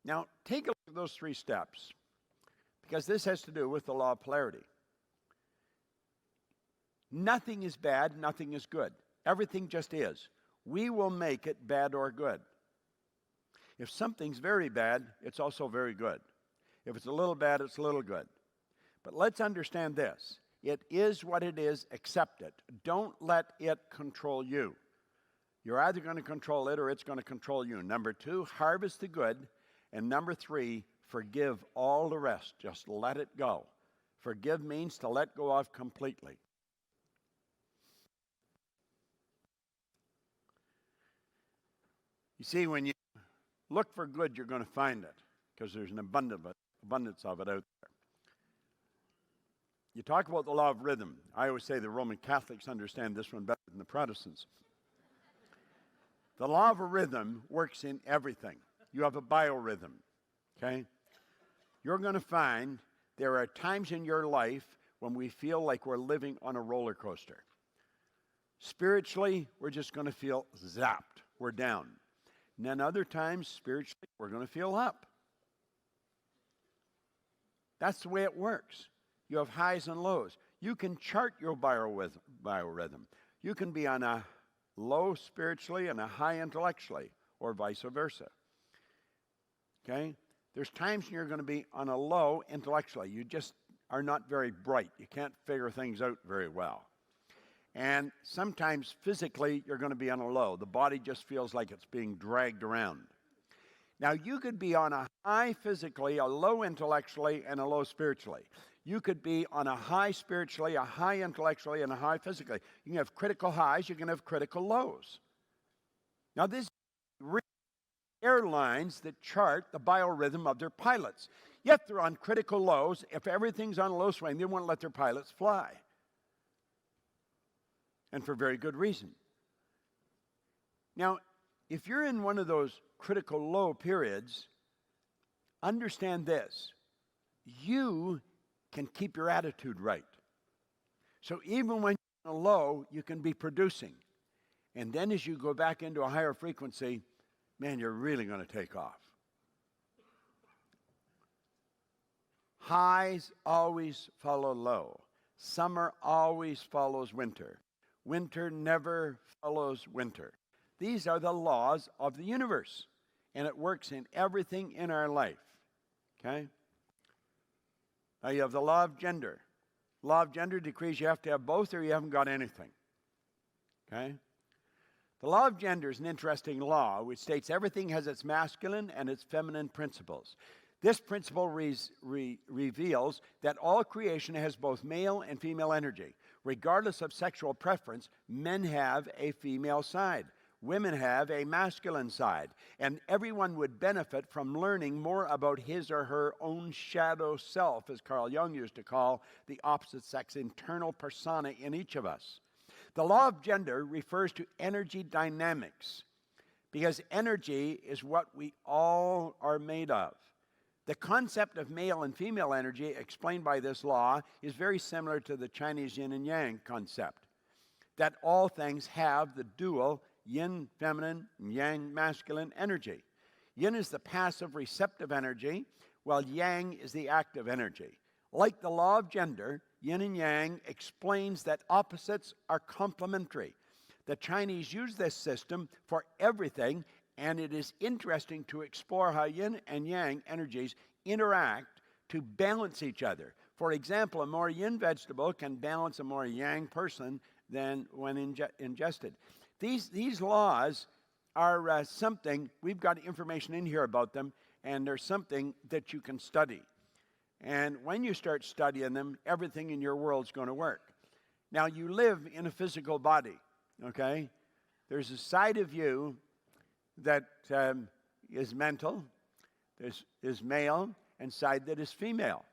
Now, take a look at those 3 steps, because this has to do with the law of polarity. Nothing is bad, nothing is good. Everything just is. We will make it bad or good. If something's very bad, it's also very good. If it's a little bad, it's a little good. But let's understand this. It is what it is, accept it. Don't let it control you. You're either going to control it or it's going to control you. Number 2, harvest the good. And number 3, forgive all the rest. Just let it go. Forgive means to let go of completely. You see, when you look for good, you're going to find it, because there's an abundance of it out there. You talk about the law of rhythm. I always say the Roman Catholics understand this one better than the Protestants. The law of a rhythm works in everything. You have a biorhythm, okay? You're going to find there are times in your life when we feel like we're living on a roller coaster. Spiritually, we're just going to feel zapped. We're down. And then other times, spiritually, we're going to feel up. That's the way it works. You have highs and lows. You can chart your biorhythm. You can be on a low spiritually and a high intellectually, or vice versa. Okay? There's times when you're going to be on a low intellectually. You just are not very bright. You can't figure things out very well. And sometimes physically you're going to be on a low. The body just feels like it's being dragged around. Now you could be on a high physically, a low intellectually, and a low spiritually. You could be on a high spiritually, a high intellectually, and a high physically. You can have critical highs, you can have critical lows. Now, this is airlines that chart the biorhythm of their pilots. Yet they're on critical lows. If everything's on a low swing, they won't let their pilots fly. And for very good reason. Now, if you're in one of those critical low periods, understand this. You can keep your attitude right. So even when you're in a low, you can be producing. And then as you go back into a higher frequency, man, you're really going to take off. Highs always follow low. Summer always follows winter. Winter never follows winter. These are the laws of the universe, and it works in everything in our life. Okay? Now you have the law of gender. Law of gender decrees you have to have both or you haven't got anything. Okay? The law of gender is an interesting law which states everything has its masculine and its feminine principles. This principle reveals that all creation has both male and female energy. Regardless of sexual preference, men have a female side. Women have a masculine side. And everyone would benefit from learning more about his or her own shadow self, as Carl Jung used to call the opposite sex internal persona in each of us. The law of gender refers to energy dynamics because energy is what we all are made of. The concept of male and female energy explained by this law is very similar to the Chinese yin and yang concept, that all things have the dual yin feminine and yang masculine energy. Yin is the passive receptive energy, while yang is the active energy. Like the law of gender, yin and yang explains that opposites are complementary. The Chinese use this system for everything, and it is interesting to explore how yin and yang energies interact to balance each other. For example, a more yin vegetable can balance a more yang person than when ingested. These laws are something, we've got information in here about them, and they're something that you can study. And when you start studying them, everything in your world's going to work. Now, you live in a physical body, okay? There's a side of you that is mental, is male, and side that is female.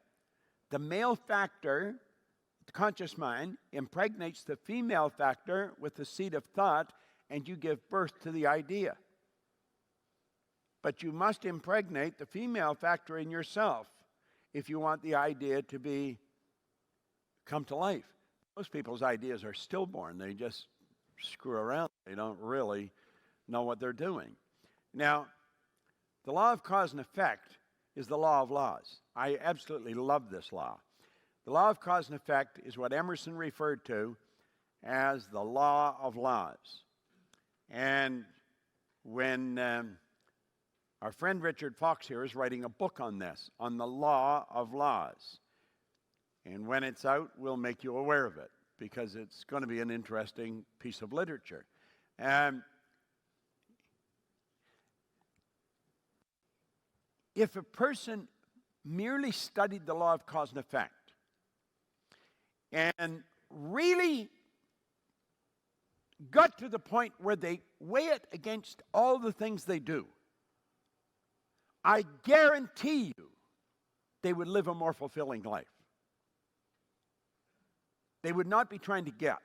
The male factor, the conscious mind, impregnates the female factor with the seed of thought, and you give birth to the idea. But you must impregnate the female factor in yourself if you want the idea to come to life. Most people's ideas are stillborn. They just screw around. They don't really know what they're doing. Now, the law of cause and effect is the law of laws. I absolutely love this law. The law of cause and effect is what Emerson referred to as the law of laws. And when our friend Richard Fox here is writing a book on this, on the law of laws. And when it's out, we'll make you aware of it, because it's going to be an interesting piece of literature. If a person merely studied the law of cause and effect and really got to the point where they weigh it against all the things they do, I guarantee you they would live a more fulfilling life. They would not be trying to get.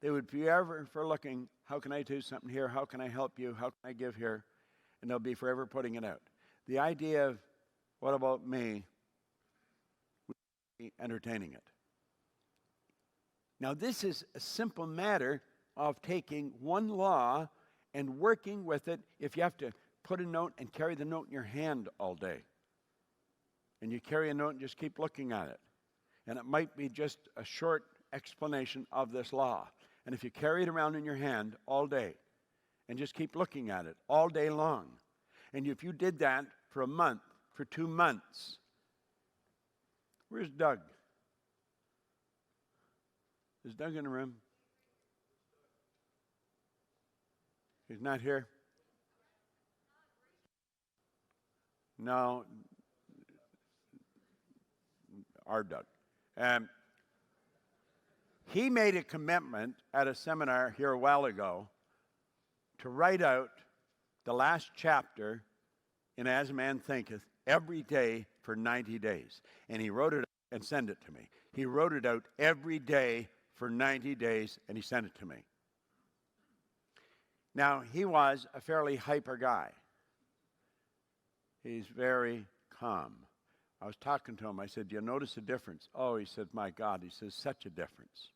They would be ever for looking, how can I do something here? How can I help you? How can I give here? And they'll be forever putting it out. The idea of, what about me, would be entertaining it. Now, this is a simple matter of taking one law and working with it. If you have to put a note and carry the note in your hand all day, and you carry a note and just keep looking at it, and it might be just a short explanation of this law. And if you carry it around in your hand all day and just keep looking at it all day long, and if you did that for a month, for 2 months, where's Doug? Is Doug in the room? He's not here? No. our Doug. He made a commitment at a seminar here a while ago to write out the last chapter in As a Man Thinketh every day for 90 days. And he wrote it out and sent it to me. He wrote it out every day for 90 days and he sent it to me. Now, he was a fairly hyper guy. He's very calm. I was talking to him. I said, do you notice a difference? Oh, he said, my God. He says, such a difference.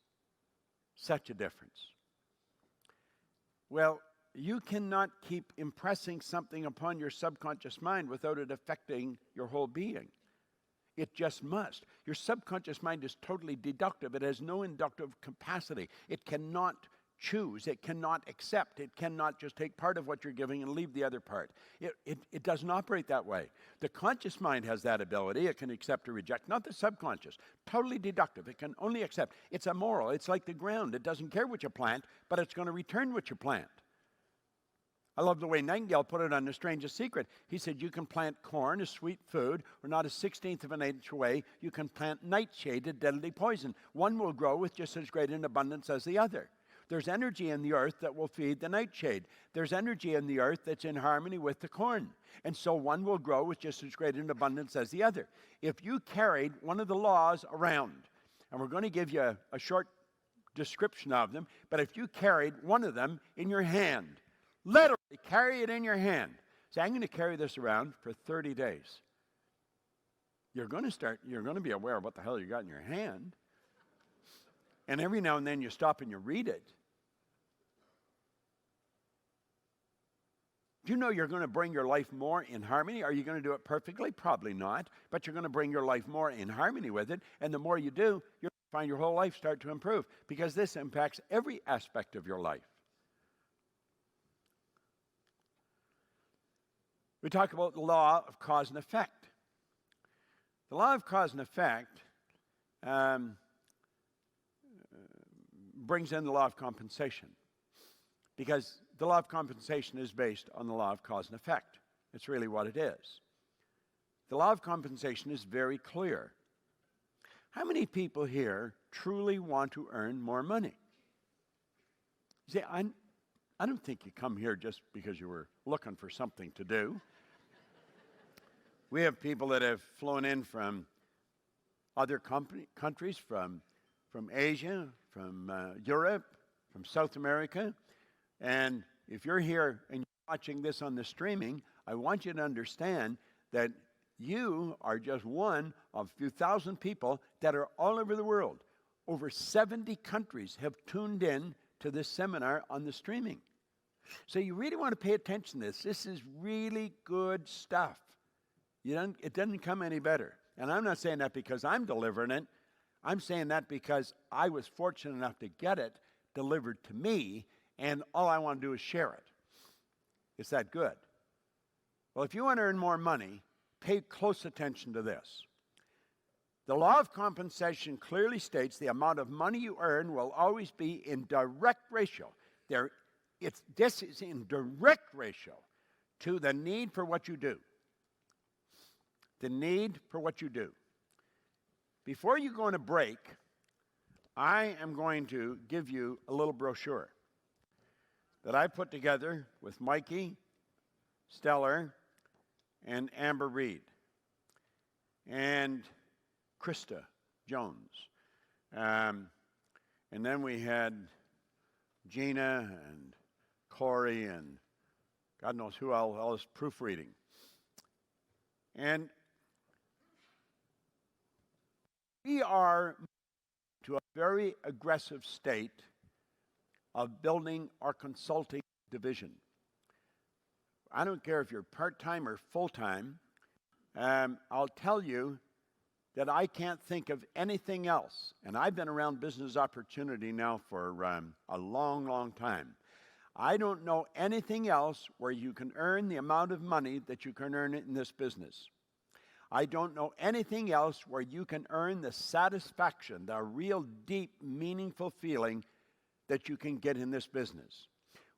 Such a difference. Well, you cannot keep impressing something upon your subconscious mind without it affecting your whole being. It just must. Your subconscious mind is totally deductive. It has no inductive capacity. It cannot choose. It cannot accept. It cannot just take part of what you're giving and leave the other part. It doesn't operate that way. The conscious mind has that ability. It can accept or reject, not the subconscious. Totally deductive. It can only accept. It's immoral. It's like the ground. It doesn't care what you plant, but it's going to return what you plant. I love the way Nightingale put it on The Strangest Secret. He said, you can plant corn, a sweet food, or not a 16th of an inch away. You can plant nightshade, a deadly poison. One will grow with just as great an abundance as the other. There's energy in the earth that will feed the nightshade. There's energy in the earth that's in harmony with the corn. And so one will grow with just as great an abundance as the other. If you carried one of the laws around, and we're going to give you a short description of them, but if you carried one of them in your hand, literally carry it in your hand. Say, I'm going to carry this around for 30 days. You're going to be aware of what the hell you got in your hand. And every now and then you stop and you read it. Do you know you're going to bring your life more in harmony? Are you going to do it perfectly? Probably not. But you're going to bring your life more in harmony with it. And the more you do, you'll find your whole life start to improve. Because this impacts every aspect of your life. We talk about the law of cause and effect. The law of cause and effect brings in the law of compensation, because the law of compensation is based on the law of cause and effect. It's really what it is. The law of compensation is very clear. How many people here truly want to earn more money? You see, I don't think you come here just because you were looking for something to do. We have people that have flown in from other countries, from Asia, from Europe, from South America. And if you're here and you're watching this on the streaming, I want you to understand that you are just one of a few thousand people that are all over the world. Over 70 countries have tuned in to this seminar on the streaming. So you really want to pay attention to this. This is really good stuff. It doesn't come any better. And I'm not saying that because I'm delivering it. I'm saying that because I was fortunate enough to get it delivered to me, and all I want to do is share it. It's that good. Well, if you want to earn more money, pay close attention to this. The law of compensation clearly states the amount of money you earn will always be in direct ratio. This is in direct ratio to the need for what you do. The need for what you do. Before you go on a break, I am going to give you a little brochure that I put together with Mikey, Stellar, and Amber Reed, and Krista Jones. And then we had Gina and Corey and God knows who else proofreading. And we are to a very aggressive state of building our consulting division. I don't care if you're part-time or full-time. I'll tell you that I can't think of anything else. And I've been around business opportunity now for a long, long time. I don't know anything else where you can earn the amount of money that you can earn in this business. I don't know anything else where you can earn the satisfaction, the real deep, meaningful feeling that you can get in this business.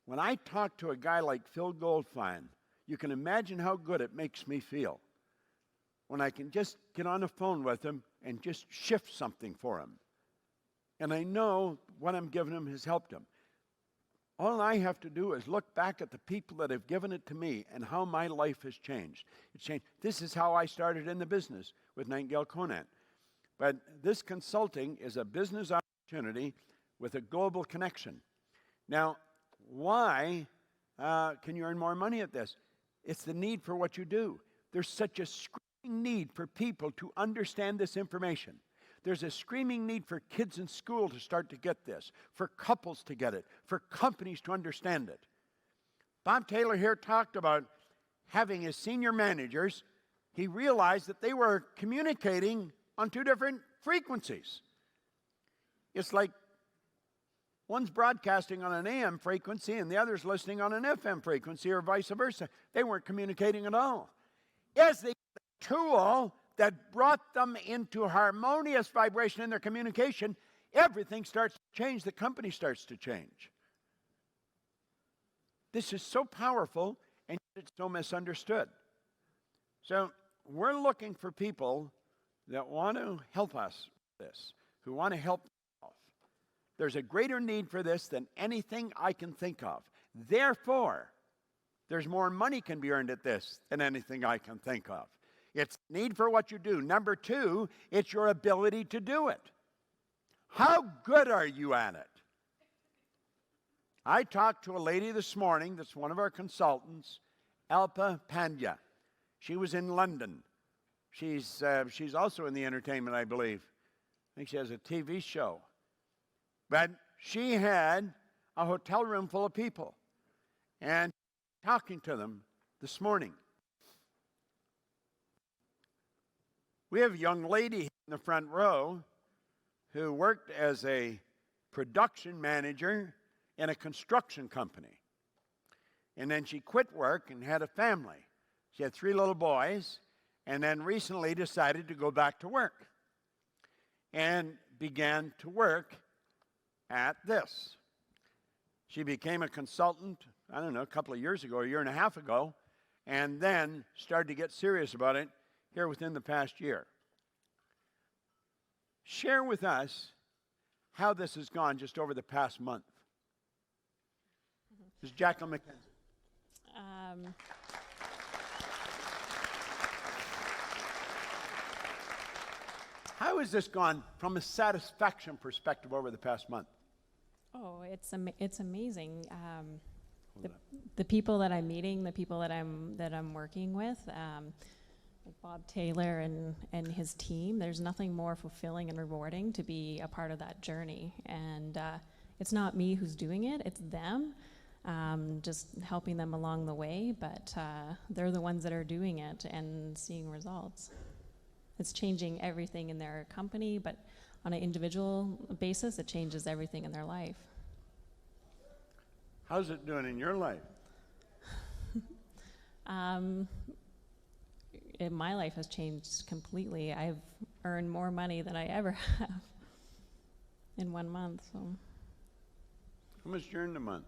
When I talk to a guy like Phil Goldfein, you can imagine how good it makes me feel when I can just get on the phone with him and just shift something for him. And I know what I'm giving him has helped him. All I have to do is look back at the people that have given it to me and how my life has changed. It's changed. This is how I started in the business with Nightingale Conant. But this consulting is a business opportunity with a global connection. Now, why can you earn more money at this? It's the need for what you do. There's such a screaming need for people to understand this information. There's a screaming need for kids in school to start to get this, for couples to get it, for companies to understand it. Bob Taylor here talked about having his senior managers. He realized that they were communicating on two different frequencies. It's like one's broadcasting on an AM frequency and the other's listening on an FM frequency, or vice versa. They weren't communicating at all. Yes, the tool that brought them into harmonious vibration in their communication, everything starts to change. The company starts to change. This is so powerful, and yet it's so misunderstood. So we're looking for people that want to help us with this, who want to help themselves. There's a greater need for this than anything I can think of. Therefore, there's more money can be earned at this than anything I can think of. It's need for what you do. Number two, it's your ability to do it. How good are you at it? I talked to a lady this morning that's one of our consultants, Alpa Pandya. She was in London. She's also in the entertainment, I believe. I think she has a TV show. But she had a hotel room full of people and talking to them this morning. We have a young lady in the front row who worked as a production manager in a construction company. And then she quit work and had a family. She had 3 little boys, and then recently decided to go back to work and began to work at this. She became a consultant, I don't know, a couple of years ago, a year and a half ago, and then started to get serious about it here within the past year. Share with us how this has gone just over the past month. This is Jacqueline McKenzie. How has this gone from a satisfaction perspective over the past month? Oh, it's amazing. The people that I'm meeting, the people that I'm working with, like Bob Taylor and his team. There's nothing more fulfilling and rewarding to be a part of that journey. And it's not me who's doing it; it's them. Just helping them along the way. But they're the ones that are doing it and seeing results. It's changing everything in their company, but on an individual basis, it changes everything in their life. How's it doing in your life? My life has changed completely. I've earned more money than I ever have in 1 month. So, how much did you earn a month?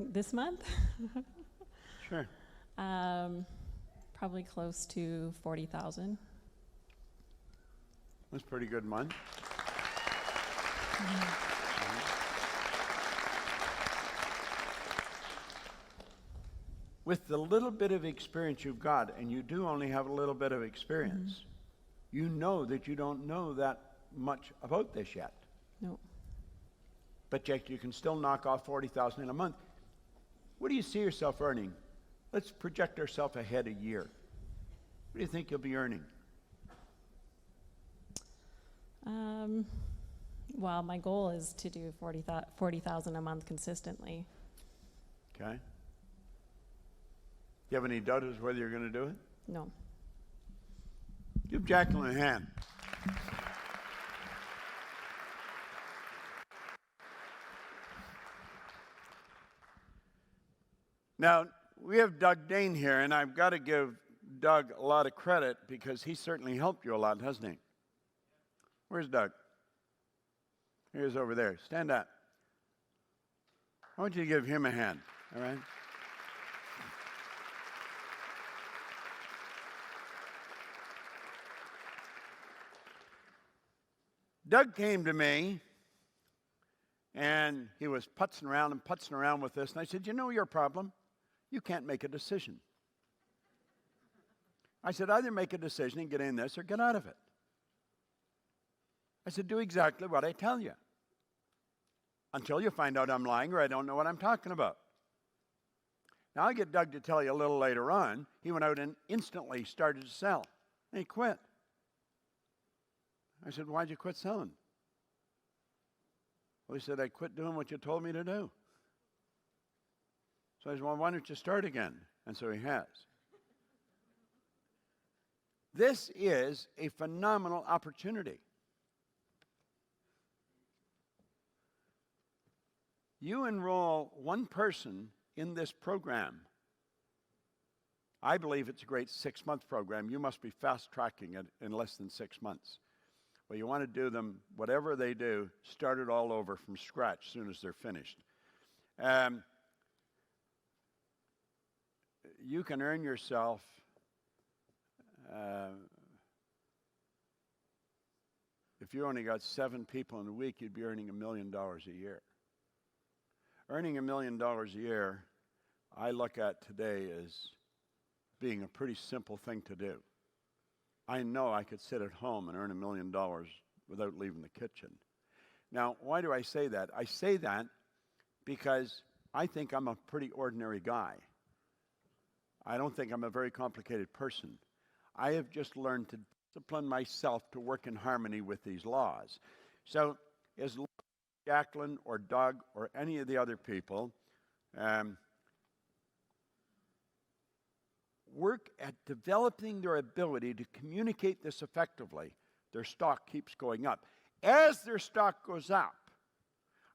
This month? Sure. Probably close to 40,000. That's a pretty good month. With the little bit of experience you've got, and you do only have a little bit of experience, you know that you don't know that much about this yet. No. But yet you can still knock off 40,000 in a month. What do you see yourself earning? Let's project ourselves ahead a year. What do you think you'll be earning? Well, my goal is to do 40,000 a month consistently. Okay. Do you have any doubt as to whether you're going to do it? No. Give Jacqueline a hand. Now, we have Doug Dane here, and I've got to give Doug a lot of credit because he certainly helped you a lot, hasn't he? Where's Doug? He is over there. Stand up. I want you to give him a hand, all right? Doug came to me, and he was putzing around with this, and I said, you know your problem? You can't make a decision. I said, either make a decision and get in this or get out of it. I said, do exactly what I tell you. Until you find out I'm lying or I don't know what I'm talking about. Now, I'll get Doug to tell you a little later on, he went out and instantly started to sell. And he quit. I said, why'd you quit selling? Well, he said, I quit doing what you told me to do. So I said, well, why don't you start again? And so he has. This is a phenomenal opportunity. You enroll one person in this program. I believe it's a great 6-month program. You must be fast-tracking it in less than 6 months. Well, you want to do them, whatever they do, start it all over from scratch as soon as they're finished. You can earn yourself if you only got 7 people in a week, you'd be earning $1 million a year. Earning $1 million a year, I look at today as being a pretty simple thing to do. I know I could sit at home and earn $1 million without leaving the kitchen. Now, why do I say that? I say that because I think I'm a pretty ordinary guy. I don't think I'm a very complicated person. I have just learned to discipline myself to work in harmony with these laws. So, as Jacqueline or Doug or any of the other people work at developing their ability to communicate this effectively, their stock keeps going up. As their stock goes up,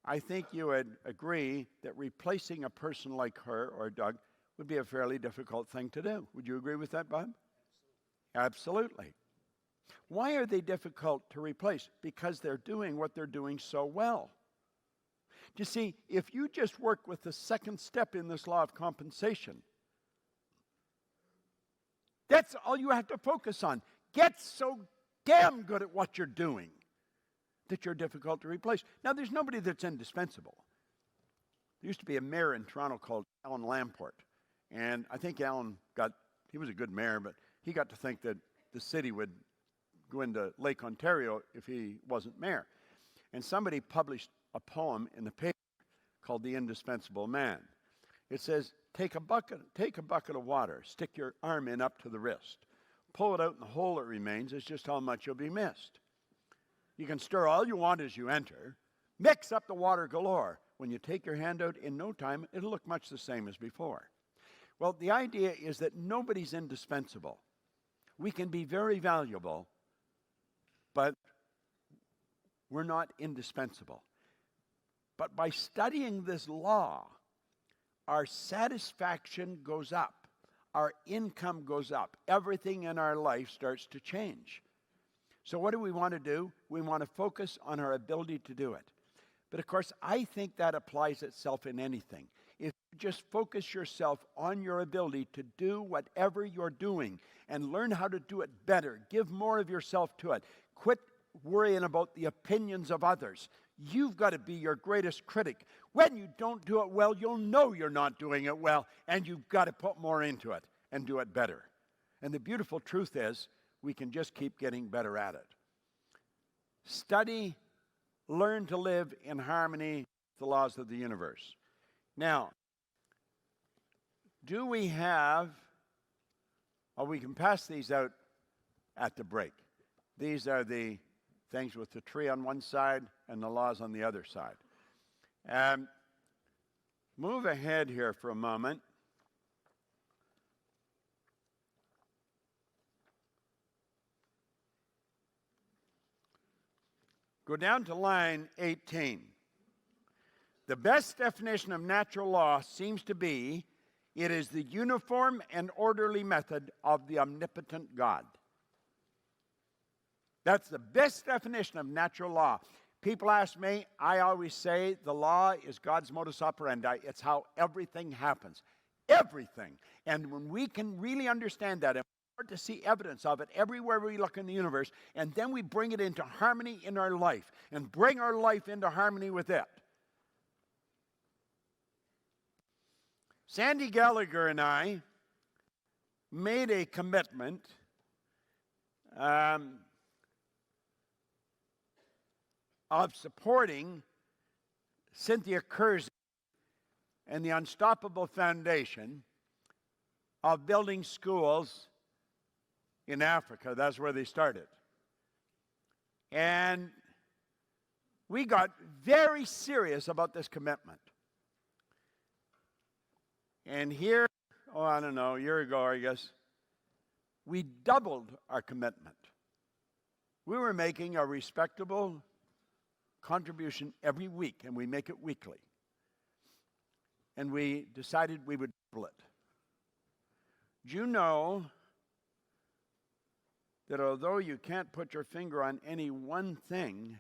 I think you would agree that replacing a person like her or Doug would be a fairly difficult thing to do. Would you agree with that, Bob? Absolutely. Why are they difficult to replace? Because they're doing what they're doing so well. You see, if you just work with the second step in this law of compensation, that's all you have to focus on. Get so damn good at what you're doing that you're difficult to replace. Now, there's nobody that's indispensable. There used to be a mayor in Toronto called Alan Lamport. And I think Alan he was a good mayor, but he got to think that the city would go into Lake Ontario if he wasn't mayor. And somebody published a poem in the paper called The Indispensable Man. It says, take a bucket of water, stick your arm in up to the wrist. Pull it out, and the hole that remains is just how much you'll be missed. You can stir all you want as you enter. Mix up the water galore. When you take your hand out, in no time, it'll look much the same as before. Well, the idea is that nobody's indispensable. We can be very valuable, but we're not indispensable. But by studying this law, our satisfaction goes up. Our income goes up. Everything in our life starts to change. So what do we want to do? We want to focus on our ability to do it. But of course, I think that applies itself in anything. If you just focus yourself on your ability to do whatever you're doing and learn how to do it better, give more of yourself to it, quit worrying about the opinions of others. You've got to be your greatest critic. When you don't do it well, you'll know you're not doing it well, and you've got to put more into it and do it better. And the beautiful truth is, we can just keep getting better at it. Study, learn to live in harmony with the laws of the universe. Now, do we have, we can pass these out at the break. These are the things with the tree on one side and the laws on the other side. Move ahead here for a moment. Go down to line 18. The best definition of natural law seems to be, it is the uniform and orderly method of the omnipotent God. That's the best definition of natural law. People ask me, I always say the law is God's modus operandi. It's how everything happens. Everything. And when we can really understand that, and start to see evidence of it everywhere we look in the universe, and then we bring it into harmony in our life and bring our life into harmony with it. Sandy Gallagher and I made a commitment of supporting Cynthia Kersey and the Unstoppable Foundation of building schools in Africa. That's where they started. And we got very serious about this commitment. And here, I don't know, a year ago, I guess, we doubled our commitment. We were making a respectable contribution every week, and we make it weekly. And we decided we would double it. Do you know that although you can't put your finger on any one thing,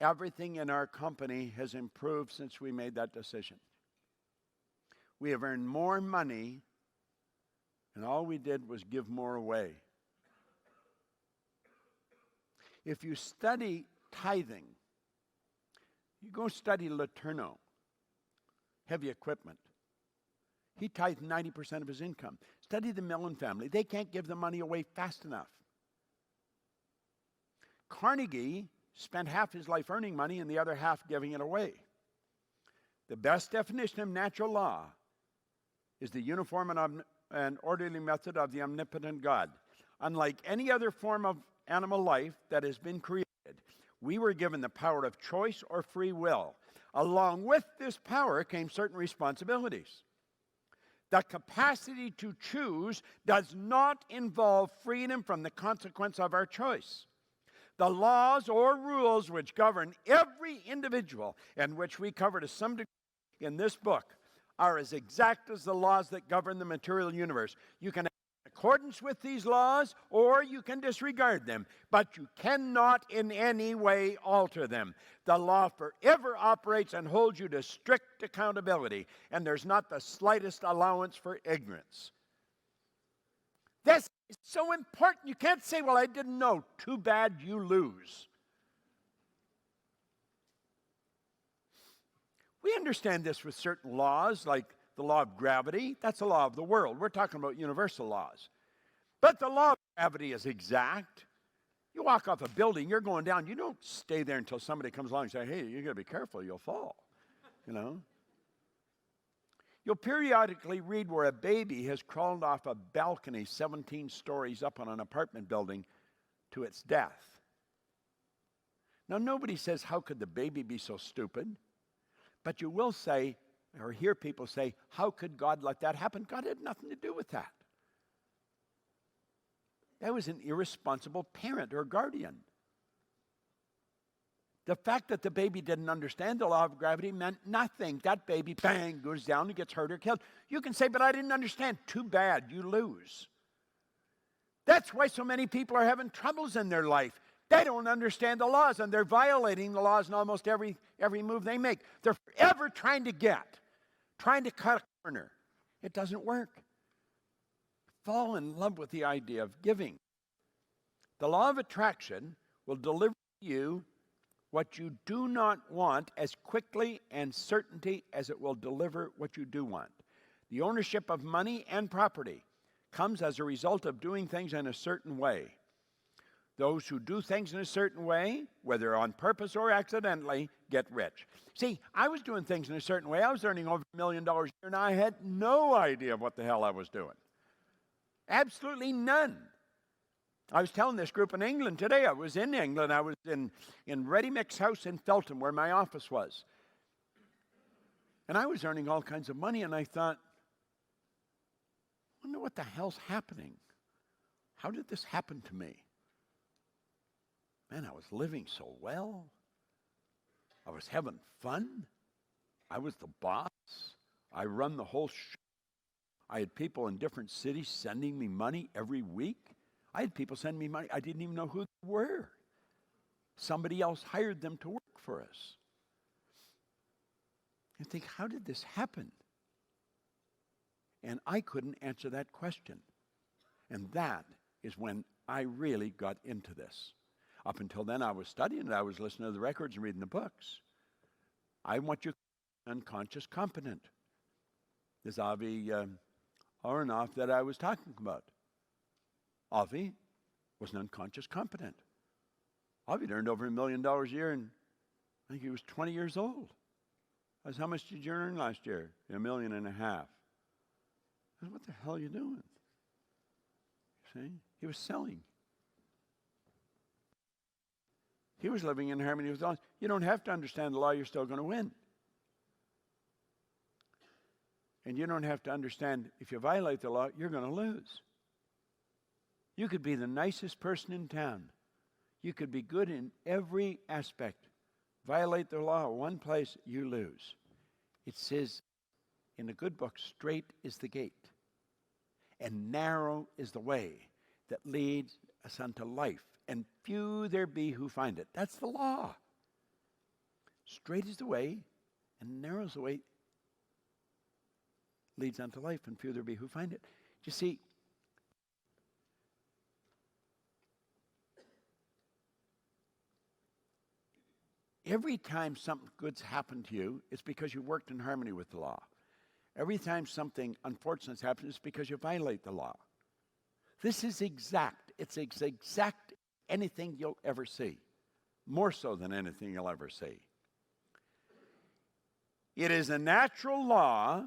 everything in our company has improved since we made that decision? We have earned more money, and all we did was give more away. If you study tithing, you go study Letourneau, heavy equipment. He tithed 90% of his income. Study the Mellon family. They can't give the money away fast enough. Carnegie spent half his life earning money and the other half giving it away. The best definition of natural law is the uniform and orderly method of the omnipotent God. Unlike any other form of animal life that has been created, we were given the power of choice or free will. Along with this power came certain responsibilities. The capacity to choose does not involve freedom from the consequence of our choice. The laws or rules which govern every individual, and which we cover to some degree in this book, are as exact as the laws that govern the material universe. You can act in accordance with these laws, or you can disregard them, but you cannot in any way alter them. The law forever operates and holds you to strict accountability, and there's not the slightest allowance for ignorance. This is so important. You can't say, well, I didn't know. Too bad, you lose. We understand this with certain laws, like the law of gravity. That's the law of the world. We're talking about universal laws. But the law of gravity is exact. You walk off a building, you're going down. You don't stay there until somebody comes along and say, hey, you got to be careful, you'll fall. You know? You'll periodically read where a baby has crawled off a balcony 17 stories up on an apartment building to its death. Now, nobody says, how could the baby be so stupid? But you will say, or hear people say, how could God let that happen? God had nothing to do with that. That was an irresponsible parent or guardian. The fact that the baby didn't understand the law of gravity meant nothing. That baby, bang, goes down and gets hurt or killed. You can say, but I didn't understand. Too bad, you lose. That's why so many people are having troubles in their life. They don't understand the laws, and they're violating the laws in almost every move they make. They're forever trying to cut a corner. It doesn't work. Fall in love with the idea of giving. The law of attraction will deliver to you what you do not want as quickly and certainty as it will deliver what you do want. The ownership of money and property comes as a result of doing things in a certain way. Those who do things in a certain way, whether on purpose or accidentally, get rich. See, I was doing things in a certain way. I was earning over $1 million a year, and I had no idea what the hell I was doing. Absolutely none. I was telling this group in England today. I was in England. I was in Ready Mix House in Feltham, where my office was. And I was earning all kinds of money, and I thought, I wonder what the hell's happening. How did this happen to me? Man, I was living so well. I was having fun. I was the boss. I run the whole show. I had people in different cities sending me money every week. I had people send me money. I didn't even know who they were. Somebody else hired them to work for us. I think, how did this happen? And I couldn't answer that question. And that is when I really got into this. Up until then, I was studying it. I was listening to the records and reading the books. I want you unconscious competent. This Avi Aronoff that I was talking about. Avi was an unconscious competent. Avi earned over $1 million a year, and I think he was 20 years old. I said, how much did you earn last year? $1.5 million. I said, what the hell are you doing? See? He was selling. He was living in harmony with the law. You don't have to understand the law, you're still going to win. And you don't have to understand, if you violate the law, you're going to lose. You could be the nicest person in town. You could be good in every aspect. Violate the law one place, you lose. It says in the good book, straight is the gate, and narrow is the way that leads us unto life, and few there be who find it. That's the law. Straight is the way, and narrow is the way leads unto life, and few there be who find it. You see, every time something good's happened to you, it's because you worked in harmony with the law. Every time something unfortunate's happened, it's because you violate the law. This is exact. It's exact anything you'll ever see. More so than anything you'll ever see. It is a natural law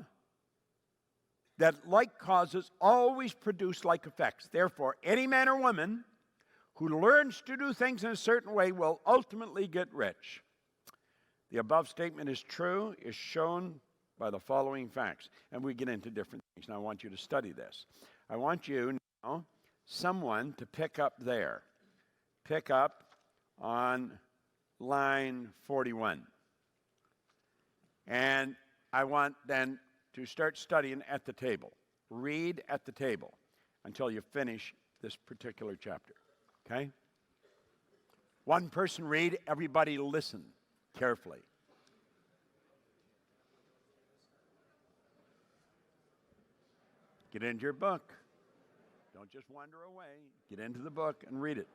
that like causes always produce like effects. Therefore, any man or woman who learns to do things in a certain way will ultimately get rich. The above statement is true, is shown by the following facts. And we get into different things. Now, I want you to study this. I want you now, someone to pick up there. Pick up on line 41. And I want then to start studying at the table. Read at the table until you finish this particular chapter. Okay? One person read, everybody listen carefully. Get into your book. Don't just wander away. Get into the book and read it.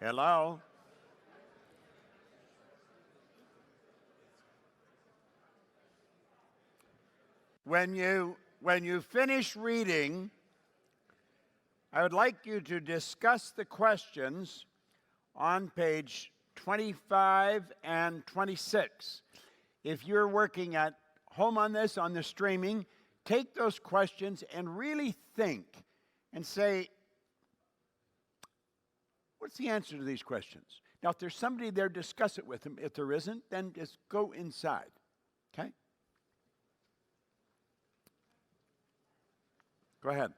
Hello? When you finish reading, I would like you to discuss the questions on page 25 and 26. If you're working at home on this, on the streaming, take those questions and really think and say, what's the answer to these questions? Now, if there's somebody there, discuss it with them. If there isn't, then just go inside, okay? Go ahead.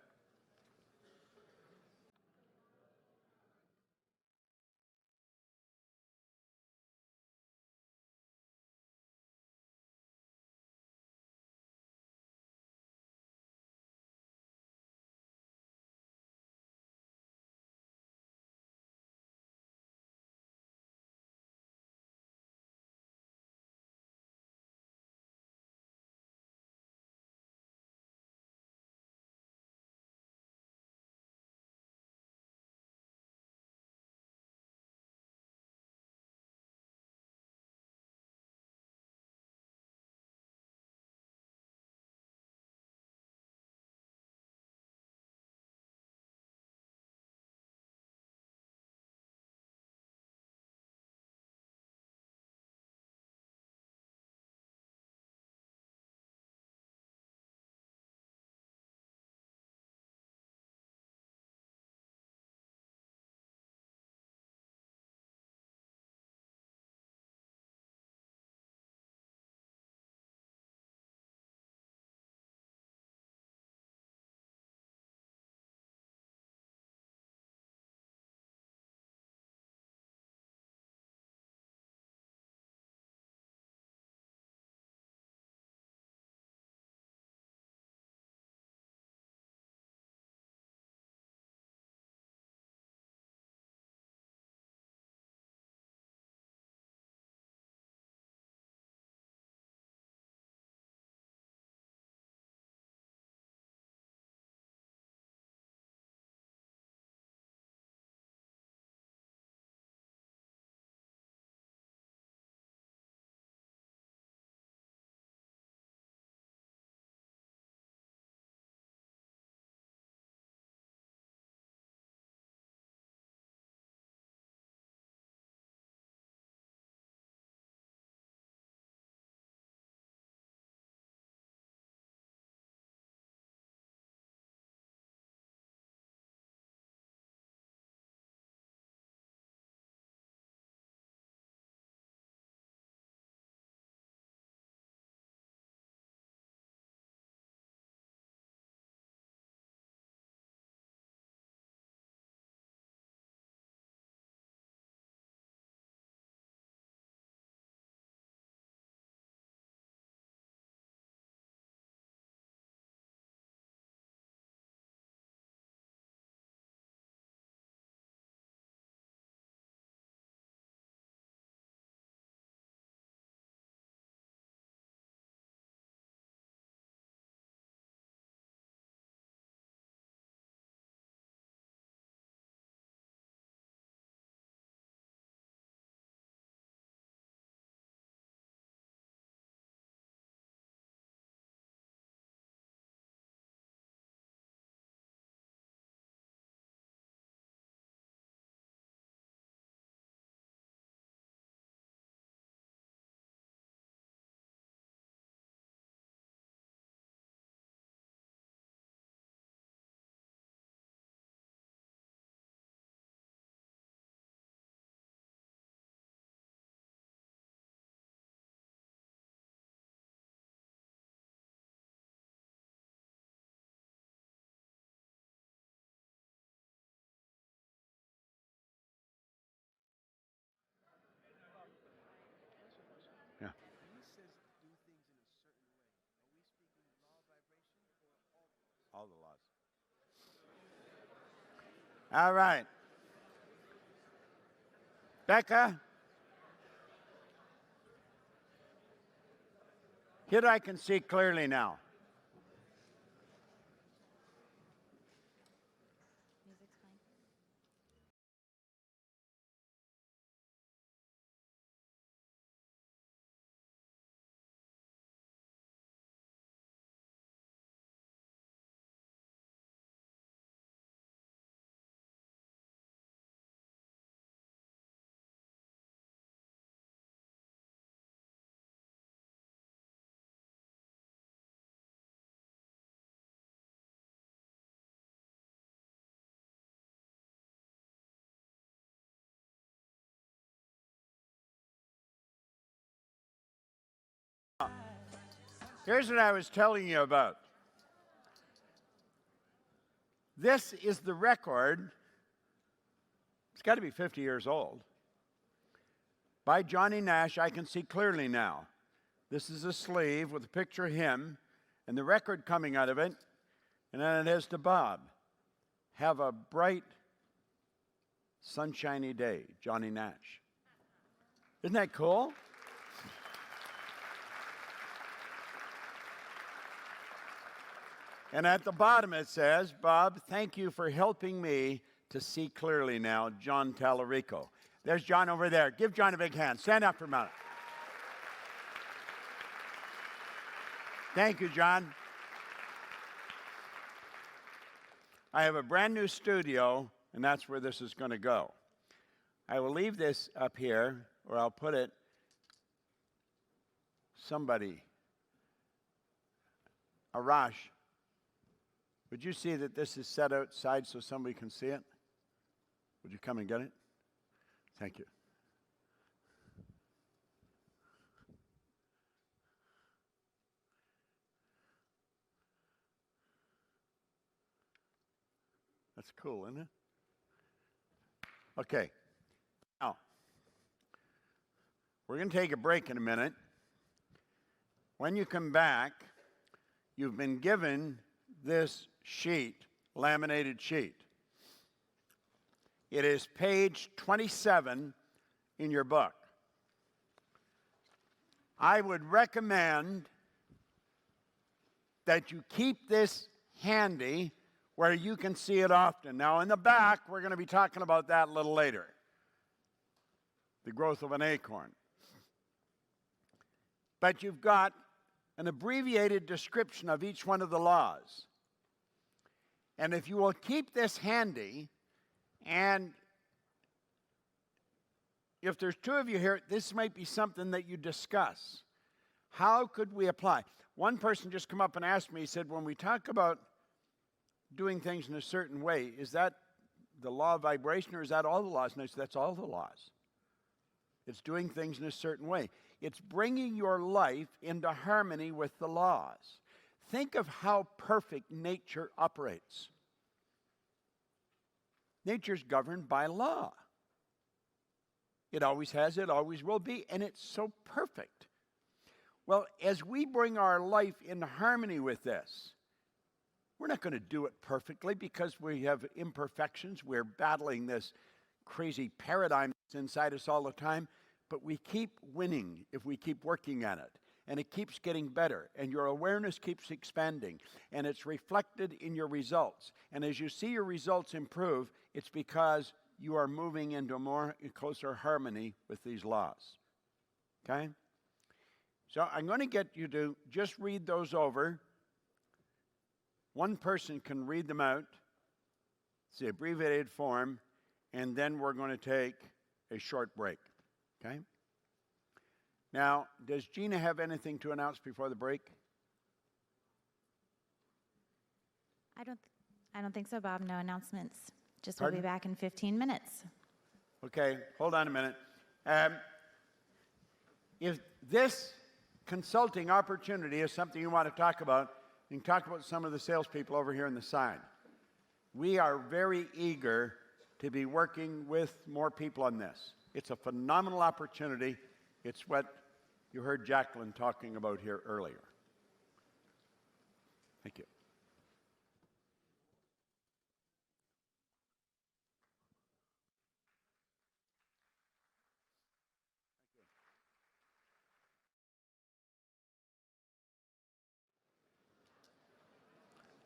Yeah. All the laws. All right. Becca? Here I can see clearly now. Here's what I was telling you about. This is the record. It's got to be 50 years old. By Johnny Nash, I Can See Clearly Now. This is a sleeve with a picture of him and the record coming out of it. And then it is to Bob. Have a bright, sunshiny day, Johnny Nash. Isn't that cool? And at the bottom it says, Bob, thank you for helping me to see clearly now, John Tallarico. There's John over there. Give John a big hand. Stand up for a minute. Thank you, John. I have a brand new studio, and that's where this is going to go. I will leave this up here, or I'll put it, somebody, Arash, would you see that this is set outside so somebody can see it? Would you come and get it? Thank you. That's cool, isn't it? Okay. Now, we're going to take a break in a minute. When you come back, you've been given this sheet, laminated sheet. It is page 27 in your book. I would recommend that you keep this handy where you can see it often. Now, in the back, we're going to be talking about that a little later. The growth of an acorn. But you've got an abbreviated description of each one of the laws. And if you will keep this handy, and if there's two of you here, this might be something that you discuss. How could we apply? One person just come up and asked me, he said, when we talk about doing things in a certain way, is that the law of vibration or is that all the laws? And I said, that's all the laws. It's doing things in a certain way. It's bringing your life into harmony with the laws. Think of how perfect nature operates. Nature's governed by law. It always has, it always will be, and it's so perfect. Well, as we bring our life into harmony with this, we're not going to do it perfectly because we have imperfections. We're battling this crazy paradigm that's inside us all the time, but we keep winning if we keep working at it. And it keeps getting better, and your awareness keeps expanding, and it's reflected in your results. And as you see your results improve, it's because you are moving into a more closer harmony with these laws. Okay? So I'm going to get you to just read those over. One person can read them out. It's the abbreviated form, and then we're going to take a short break. Okay? Now, does Gina have anything to announce before the break? I don't think so, Bob. No announcements. Just Pardon? We'll be back in 15 minutes. Okay, hold on a minute. If this consulting opportunity is something you want to talk about, you can talk about some of the salespeople over here on the side. We are very eager to be working with more people on this. It's a phenomenal opportunity. It's what you heard Jacqueline talking about here earlier. Thank you.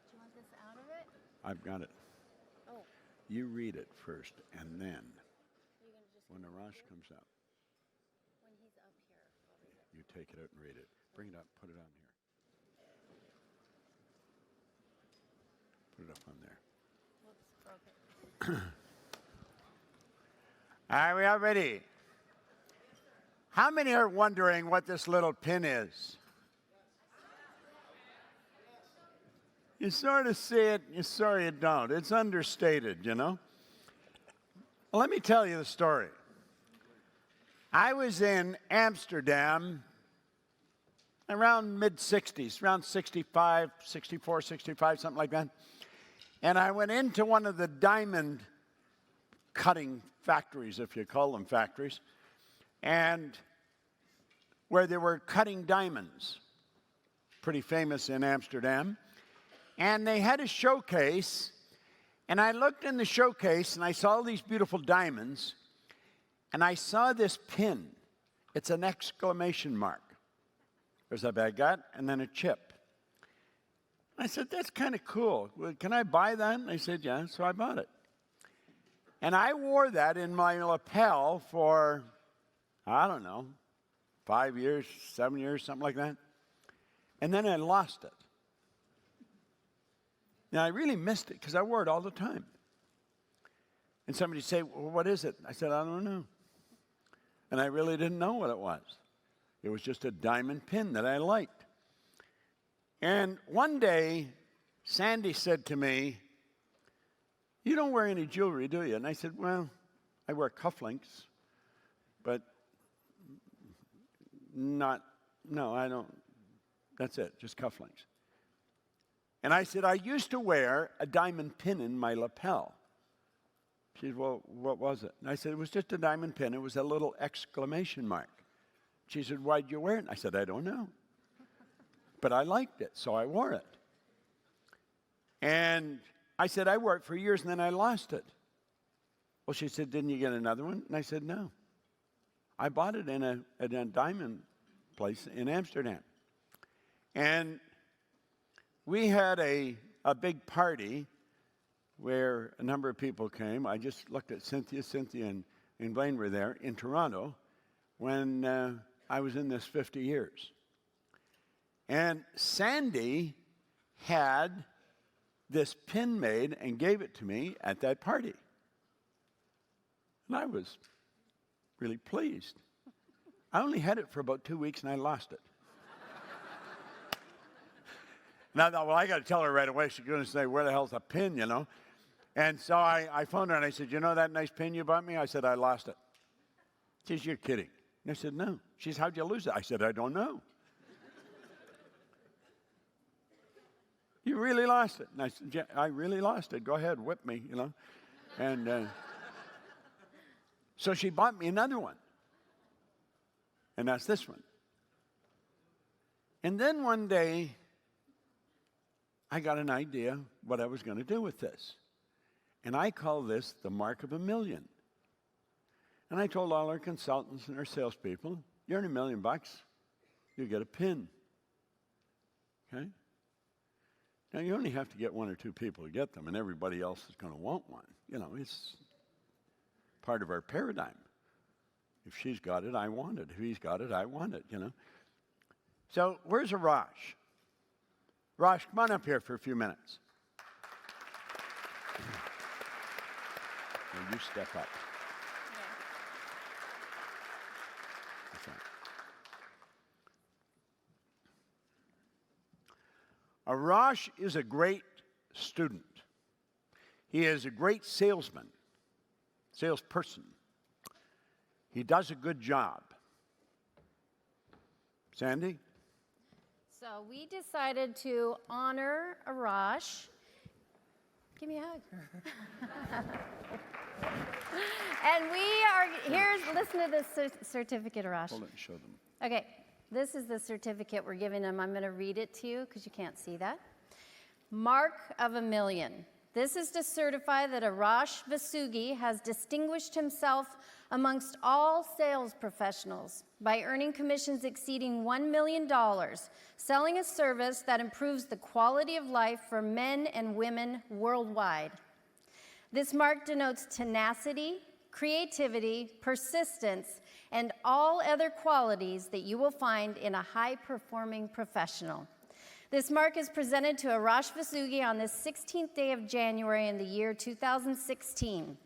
Do you want this out of it? I've got it. Oh. You read it first, and then when Arash comes up, When he's up here, I'll read it. you take it out and read it. Bring it up, put it on here. Put it up on there. Whoops, broke it. Are we all ready? How many are wondering what this little pin is? You sort of see it, you sort of don't. It's understated, you know? Well, let me tell you the story. I was in Amsterdam, around mid-60s, around 65, 64, 65, something like that. And I went into one of the diamond cutting factories, if you call them factories, and where they were cutting diamonds, pretty famous in Amsterdam. And they had a showcase, and I looked in the showcase, and I saw all these beautiful diamonds, and I saw this pin. It's an exclamation mark. There's a baguette and then a chip. I said, that's kind of cool. Well, can I buy that? And they said, yeah, so I bought it. And I wore that in my lapel for, I don't know, 5 years, 7 years, something like that. And then I lost it. Now, I really missed it because I wore it all the time. And somebody would say, well, what is it? I said, I don't know. And I really didn't know what it was. It was just a diamond pin that I liked. And one day, Sandy said to me, you don't wear any jewelry, do you? And I said, well, I wear cufflinks, but no, I don't. That's it, just cufflinks. And I said, I used to wear a diamond pin in my lapel. She said, well, what was it? And I said, it was just a diamond pin. It was a little exclamation mark. She said, why'd you wear it? And I said, I don't know. But I liked it, so I wore it. And I said, I wore it for years, and then I lost it. Well, she said, didn't you get another one? And I said, no. I bought it in a diamond place in Amsterdam. And we had a big party where a number of people came. I just looked at Cynthia. Cynthia and Blaine were there in Toronto when I was in this 50 years. And Sandy had this pin made and gave it to me at that party. And I was really pleased. I only had it for about 2 weeks and I lost it. And I thought, well, I got to tell her right away. She's going to say, where the hell's a pin, you know? And so I phoned her and I said, you know that nice pin you bought me? I said, I lost it. She said, you're kidding. And I said, no. She said, how'd you lose it? I said, I don't know. You really lost it. And I said, yeah, I really lost it. Go ahead, whip me, you know. And so she bought me another one. And that's this one. And then one day, I got an idea what I was going to do with this. And I call this the mark of $1 million. And I told all our consultants and our salespeople, you earn $1 million, you get a pin. Okay? Now, you only have to get one or two people to get them, and everybody else is going to want one. You know, it's part of our paradigm. If she's got it, I want it. If he's got it, I want it, you know. So, where's Arash? Arash, come on up here for a few minutes. Now, you step up. Arash is a great student. He is a great salesman, salesperson. He does a good job. Sandy? So we decided to honor Arash. Give me a hug. And we are, listen to this certificate, Arash. Hold it and show them. Okay. This is the certificate we're giving him. I'm going to read it to you because you can't see that. Mark of $1 million. This is to certify that Arash Vasugi has distinguished himself amongst all sales professionals by earning commissions exceeding $1 million, selling a service that improves the quality of life for men and women worldwide. This mark denotes tenacity, creativity, persistence, and all other qualities that you will find in a high-performing professional. This mark is presented to Arash Vasugi on this 16th day of January in the year 2016.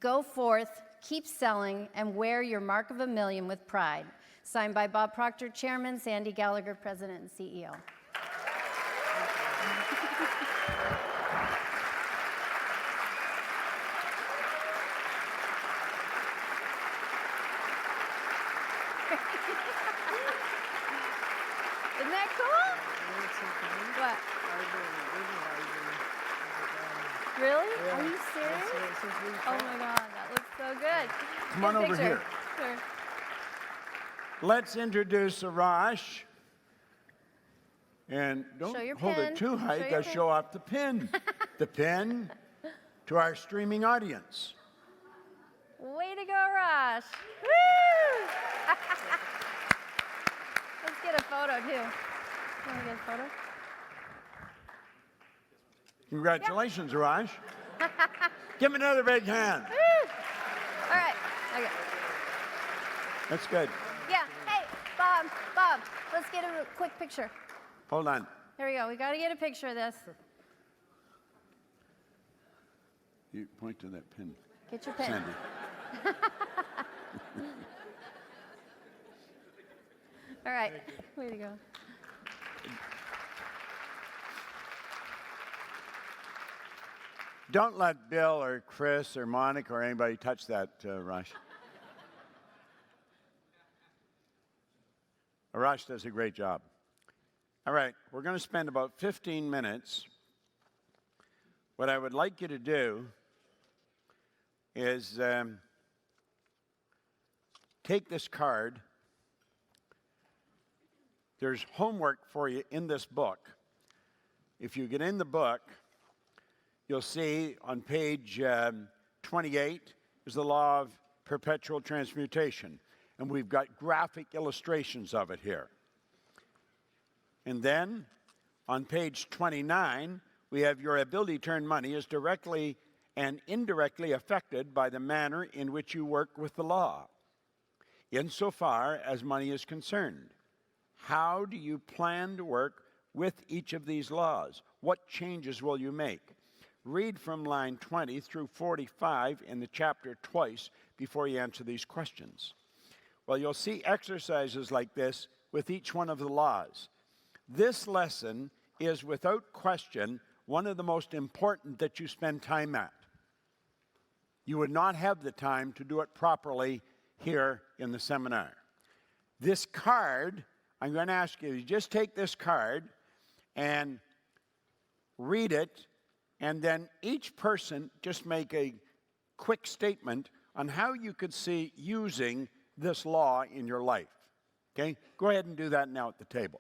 Go forth, keep selling, and wear your mark of $1 million with pride. Signed by Bob Proctor, Chairman, Sandy Gallagher, President and CEO. Isn't that cool? What? Really? Are you serious? Oh my God, that looks so good. Come on Get a over picture. here. Sure. Let's introduce Arash. And don't Show your hold pin. it too high, Show your gotta pin. show off the pin. The pin to our streaming audience. Way to go, Rosh. Woo! Let's get a photo, too. You want to get a photo? Congratulations, Arash. Give him another big hand. Woo! All right. Okay. That's good. Yeah. Hey, Bob, let's get a quick picture. Hold on. Here we go. We got to get a picture of this. You point to that pin. Get your pen. Sandy. All right. Way to go. Don't let Bill or Chris or Monica or anybody touch that, Arash. Arash does a great job. All right, we're going to spend about 15 minutes. What I would like you to do is take this card. There's homework for you in this book. If you get in the book, you'll see on page 28 is the law of perpetual transmutation. And we've got graphic illustrations of it here. And then on page 29, we have your ability to earn money is directly and indirectly affected by the manner in which you work with the law, insofar as money is concerned. How do you plan to work with each of these laws? What changes will you make? Read from line 20 through 45 in the chapter twice before you answer these questions. Well, you'll see exercises like this with each one of the laws. This lesson is, without question, one of the most important that you spend time at. You would not have the time to do it properly here in the seminar. This card, I'm going to ask you to just take this card and read it, and then each person just make a quick statement on how you could see using this law in your life. Okay? Go ahead and do that now at the table.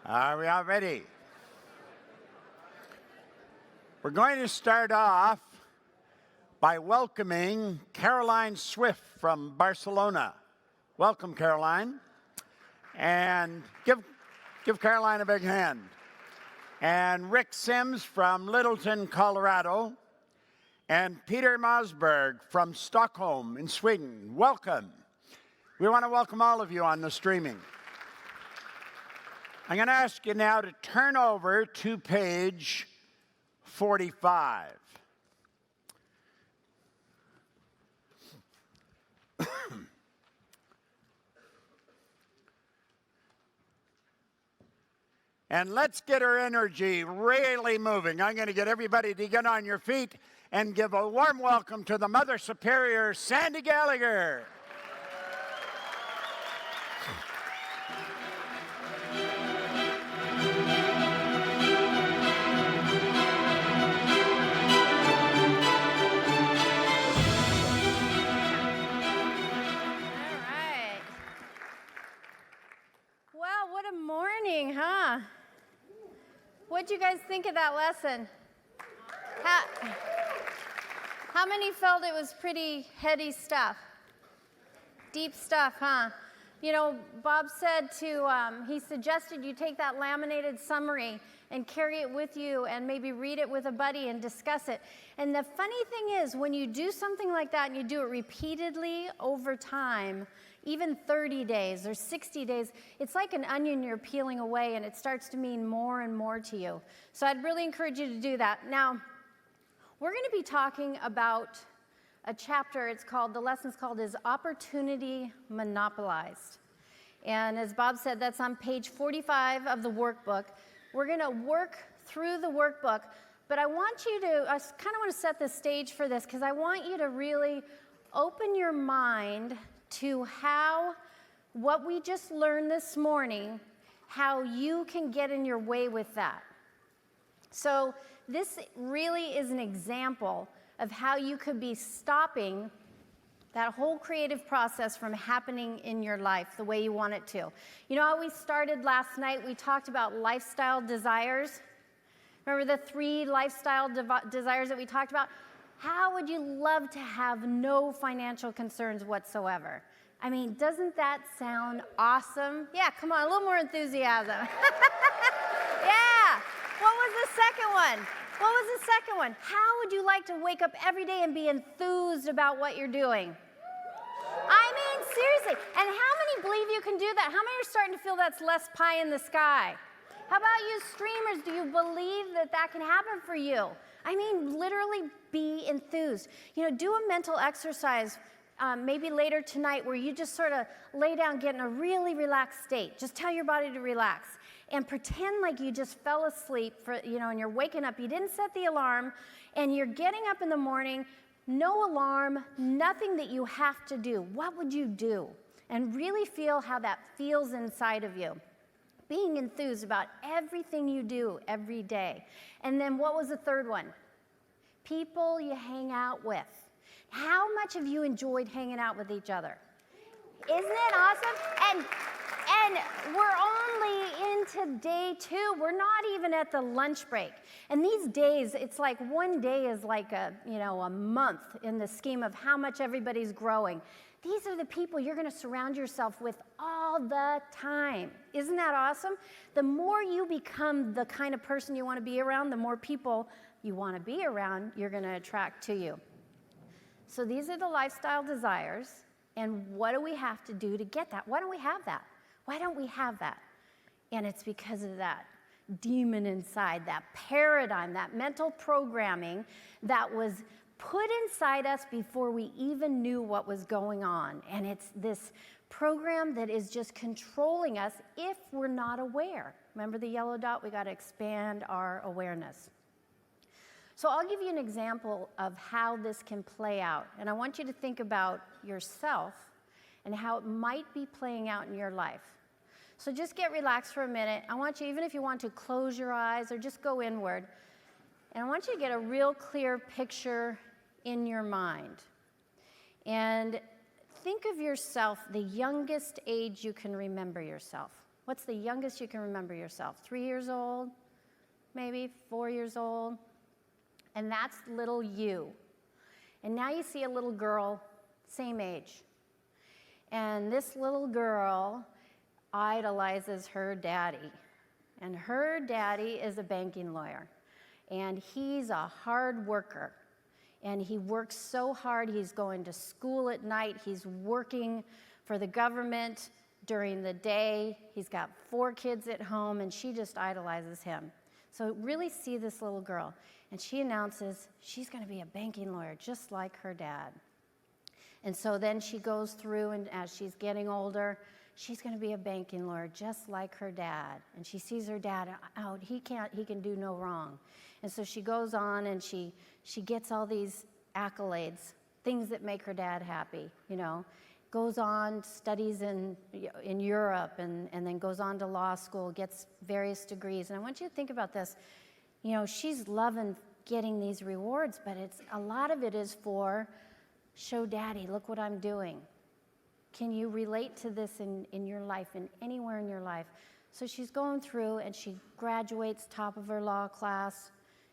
Are we all ready? We're going to start off by welcoming Caroline Swift from Barcelona. Welcome, Caroline. And give Caroline a big hand. And Rick Sims from Littleton, Colorado. And Peter Mosberg from Stockholm in Sweden. Welcome. We want to welcome all of you on the streaming. I'm going to ask you now to turn over to page 45. And let's get our energy really moving. I'm going to get everybody to get on your feet and give a warm welcome to the Mother Superior, Sandy Gallagher. Well, what a morning, huh? What'd you guys think of that lesson? How many felt it was pretty heady stuff? Deep stuff, huh? You know, Bob said he suggested you take that laminated summary and carry it with you and maybe read it with a buddy and discuss it. And the funny thing is, when you do something like that and you do it repeatedly over time, even 30 days or 60 days, it's like an onion you're peeling away and it starts to mean more and more to you. So I'd really encourage you to do that. Now, we're going to be talking about a chapter, the lesson's called Is Opportunity Monopolized? And as Bob said, that's on page 45 of the workbook. We're going to work through the workbook, but I want you to, I kind of want to set the stage for this because I want you to really open your mind to how what we just learned this morning, how you can get in your way with that. So this really is an example of how you could be stopping that whole creative process from happening in your life the way you want it to. You know how we started last night? We talked about lifestyle desires. Remember the 3 lifestyle desires that we talked about? How would you love to have no financial concerns whatsoever? I mean, doesn't that sound awesome? Yeah, come on, a little more enthusiasm. Yeah. What was the second one? What was the second one? How would you like to wake up every day and be enthused about what you're doing? I mean, seriously. And how many believe you can do that? How many are starting to feel that's less pie in the sky? How about you streamers? Do you believe that that can happen for you? I mean, literally be enthused. You know, do a mental exercise maybe later tonight where you just sort of lay down, get in a really relaxed state. Just tell your body to relax and pretend like you just fell asleep and you're waking up. You didn't set the alarm and you're getting up in the morning, no alarm, nothing that you have to do. What would you do? And really feel how that feels inside of you. Being enthused about everything you do every day. And then what was the third one? People you hang out with. How much have you enjoyed hanging out with each other? Isn't it awesome? And we're only into day 2. We're not even at the lunch break. And these days, it's like one day is like a month in the scheme of how much everybody's growing. These are the people you're going to surround yourself with all the time. Isn't that awesome? The more you become the kind of person you want to be around, the more people you want to be around, you're going to attract to you. So these are the lifestyle desires, and what do we have to do to get that? Why don't we have that? Why don't we have that? And it's because of that demon inside, that paradigm, that mental programming that was put inside us before we even knew what was going on. And it's this program that is just controlling us if we're not aware. Remember the yellow dot? We got to expand our awareness. So I'll give you an example of how this can play out. And I want you to think about yourself and how it might be playing out in your life. So just get relaxed for a minute. I want you, even if you want to, close your eyes or just go inward. And I want you to get a real clear picture in your mind. And think of yourself the youngest age you can remember yourself. What's the youngest you can remember yourself? 3 years old, maybe 4 years old? And that's little you. And now you see a little girl, same age. And this little girl idolizes her daddy. And her daddy is a banking lawyer. And he's a hard worker. And he works so hard. He's going to school at night. He's working for the government during the day. He's got 4 kids at home, and she just idolizes him. So really see this little girl. And she announces she's going to be a banking lawyer, just like her dad. And so then she goes through, and as she's getting older, she's going to be a banking lawyer, just like her dad. And she sees her dad out. He can do no wrong. And so she goes on, and she gets all these accolades, things that make her dad happy, you know. Goes on, studies in Europe, and then goes on to law school, gets various degrees. And I want you to think about this. You know, she's loving getting these rewards, but a lot of it is for, show daddy, look what I'm doing. Can you relate to this in your life, and anywhere in your life? So she's going through, and she graduates top of her law class,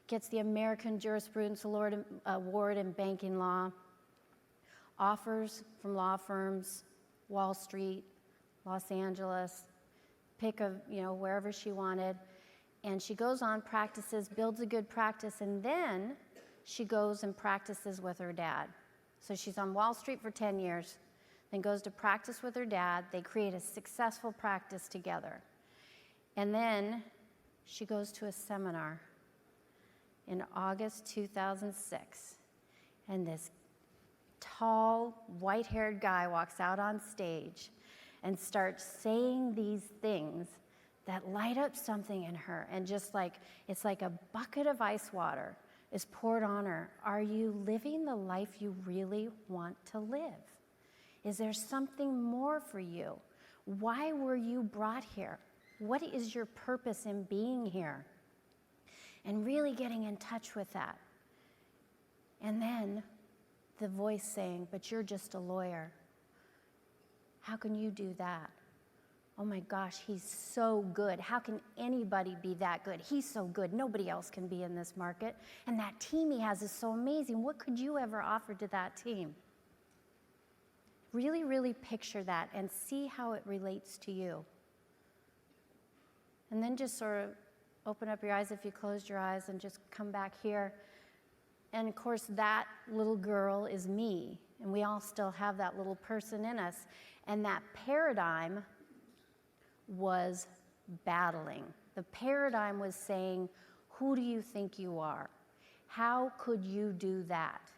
gets the American Jurisprudence Award in banking law, offers from law firms, Wall Street, Los Angeles, pick wherever she wanted. And she goes on, practices, builds a good practice, and then she goes and practices with her dad. So she's on Wall Street for 10 years, then goes to practice with her dad. They create a successful practice together. And then she goes to a seminar in August 2006, and this tall, white-haired guy walks out on stage and starts saying these things that light up something in her, and just like, it's like a bucket of ice water is poured on her. Are you living the life you really want to live? Is there something more for you? Why were you brought here? What is your purpose in being here? And really getting in touch with that. And then the voice saying, but you're just a lawyer. How can you do that? Oh my gosh, he's so good. How can anybody be that good? He's so good. Nobody else can be in this market. And that team he has is so amazing. What could you ever offer to that team? Really, really picture that and see how it relates to you. And then just sort of open up your eyes if you closed your eyes, and just come back here. And of course, that little girl is me. And we all still have that little person in us. And that paradigm was battling. The paradigm was saying, who do you think you are? How could you do that?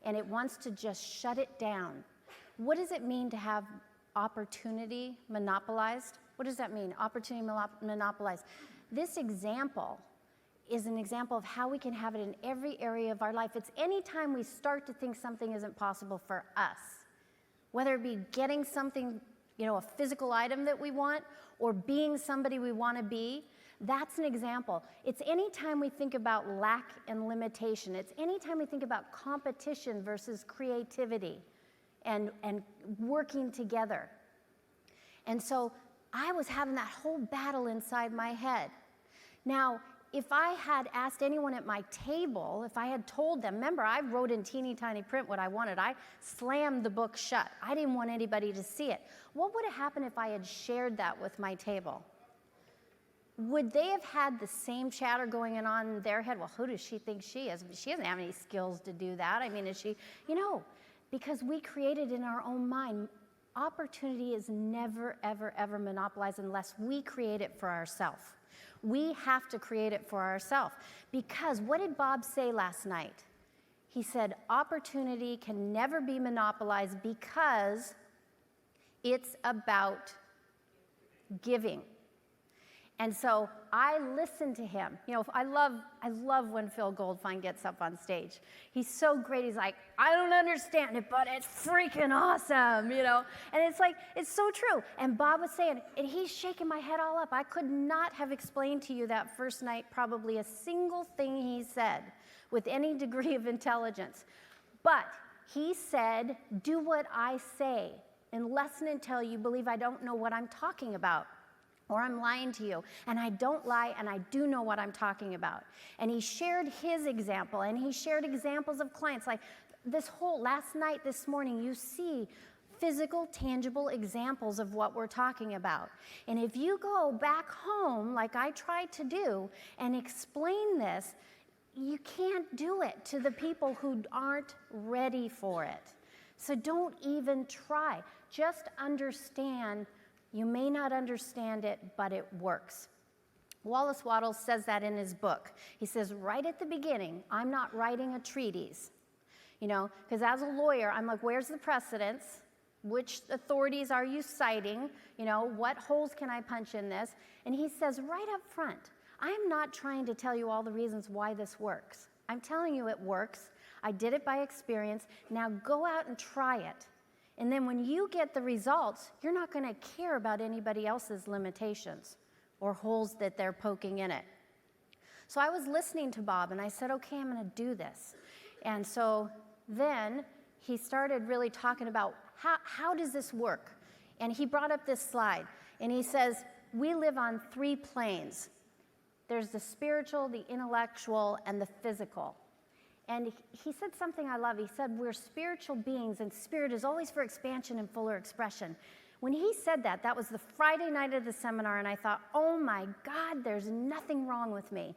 And it wants to just shut it down. What does it mean to have opportunity monopolized? What does that mean, opportunity monopolized? This example is an example of how we can have it in every area of our life. It's any time we start to think something isn't possible for us, whether it be getting something, a physical item that we want, or being somebody we want to be. That's an example. It's any time we think about lack and limitation. It's any time we think about competition versus creativity and working together. And so I was having that whole battle inside my head. Now, if I had asked anyone at my table, if I had told them, remember, I wrote in teeny tiny print what I wanted. I slammed the book shut. I didn't want anybody to see it. What would have happened if I had shared that with my table? Would they have had the same chatter going on in their head? Well, who does she think she is? She doesn't have any skills to do that. I mean, is she, because we created in our own mind. Opportunity is never, ever, ever monopolized unless we create it for ourselves. We have to create it for ourselves. Because what did Bob say last night? He said, opportunity can never be monopolized because it's about giving. And so I listened to him. I love when Phil Goldfine gets up on stage. He's so great. He's like, I don't understand it, but it's freaking awesome, And it's like, it's so true. And Bob was saying, and he's shaking my head all up. I could not have explained to you that first night probably a single thing he said with any degree of intelligence. But he said, do what I say, unless and until you believe I don't know what I'm talking about. or I'm lying to you. And I don't lie, and I do know what I'm talking about. And he shared his example, and he shared examples of clients. Like last night, this morning, you see physical, tangible examples of what we're talking about. And if you go back home, like I tried to do, and explain this, you can't do it to the people who aren't ready for it. So don't even try. Just understand. You may not understand it, but it works. Wallace Wattles says that in his book. He says, right at the beginning, I'm not writing a treatise. You know, because as a lawyer, I'm like, where's the precedence? Which authorities are you citing? You know, what holes can I punch in this? And he says right up front, I'm not trying to tell you all the reasons why this works. I'm telling you it works. I did it by experience. Now go out and try it. And then when you get the results, you're not going to care about anybody else's limitations or holes that they're poking in it. So I was listening to Bob, and I said, okay, I'm going to do this. And so then he started really talking about how does this work? And he brought up this slide, and he says, we live on 3 planes. There's the spiritual, the intellectual, and the physical. And he said something I love. He said, we're spiritual beings, and spirit is always for expansion and fuller expression. When he said that, that was the Friday night of the seminar, and I thought, oh my God, there's nothing wrong with me.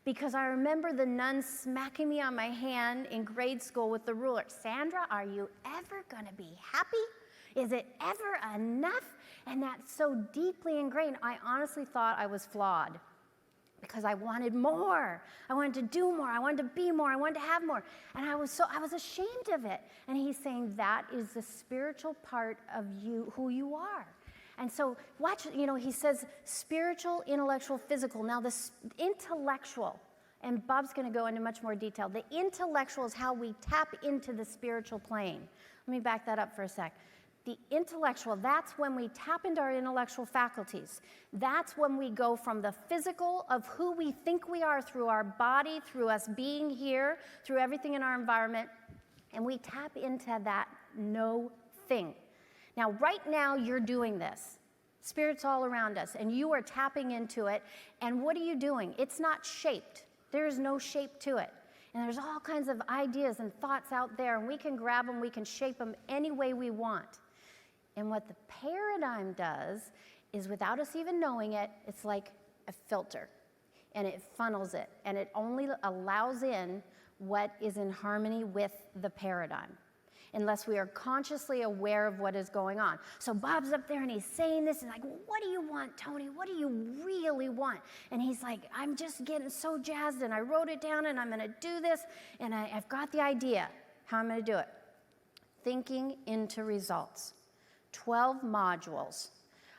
Because I remember the nun smacking me on my hand in grade school with the ruler. Sandra, are you ever going to be happy? Is it ever enough? And that's so deeply ingrained. I honestly thought I was flawed because I wanted more. I wanted to do more. I wanted to be more. I wanted to have more. And I was ashamed of it. And he's saying that is the spiritual part of you, who you are. And so watch, you know, he says spiritual, intellectual, physical. Now the intellectual, and Bob's going to go into much more detail. The intellectual is how we tap into the spiritual plane. Let me back that up for a sec. The intellectual, that's when we tap into our intellectual faculties. That's when we go from the physical of who we think we are through our body, through us being here, through everything in our environment, and we tap into that no thing. Now, right now, you're doing this. Spirit's all around us, and you are tapping into it. And what are you doing? It's not shaped. There is no shape to it. And there's all kinds of ideas and thoughts out there, and we can grab them, we can shape them any way we want. And what the paradigm does is, without us even knowing it, it's like a filter, and it funnels it, and it only allows in what is in harmony with the paradigm, unless we are consciously aware of what is going on. So Bob's up there and he's saying this, and like, what do you want, Tony? What do you really want? And he's like, I'm just getting so jazzed, and I wrote it down, and I'm going to do this, and I've got the idea how I'm going to do it. Thinking into results. 12 modules.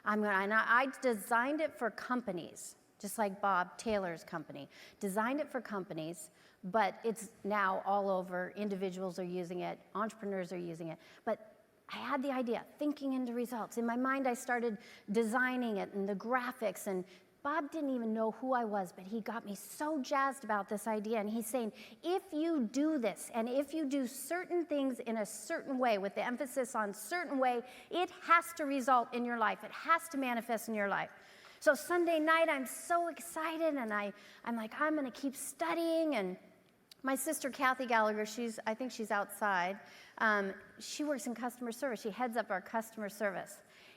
I designed it for companies, just like Bob Taylor's company. Designed it for companies, but it's now all over. Individuals are using it. Entrepreneurs are using it. But I had the idea, thinking into results. In my mind, I started designing it and the graphics, and Bob didn't even know who I was, but he got me so jazzed about this idea. And he's saying, if you do this, and if you do certain things in a certain way, with the emphasis on certain way, it has to result in your life. It has to manifest in your life. So Sunday night, I'm so excited, and I'm like, I'm going to keep studying. And my sister, Kathy Gallagher, I think she's outside. She works in customer service. She heads up our customer service.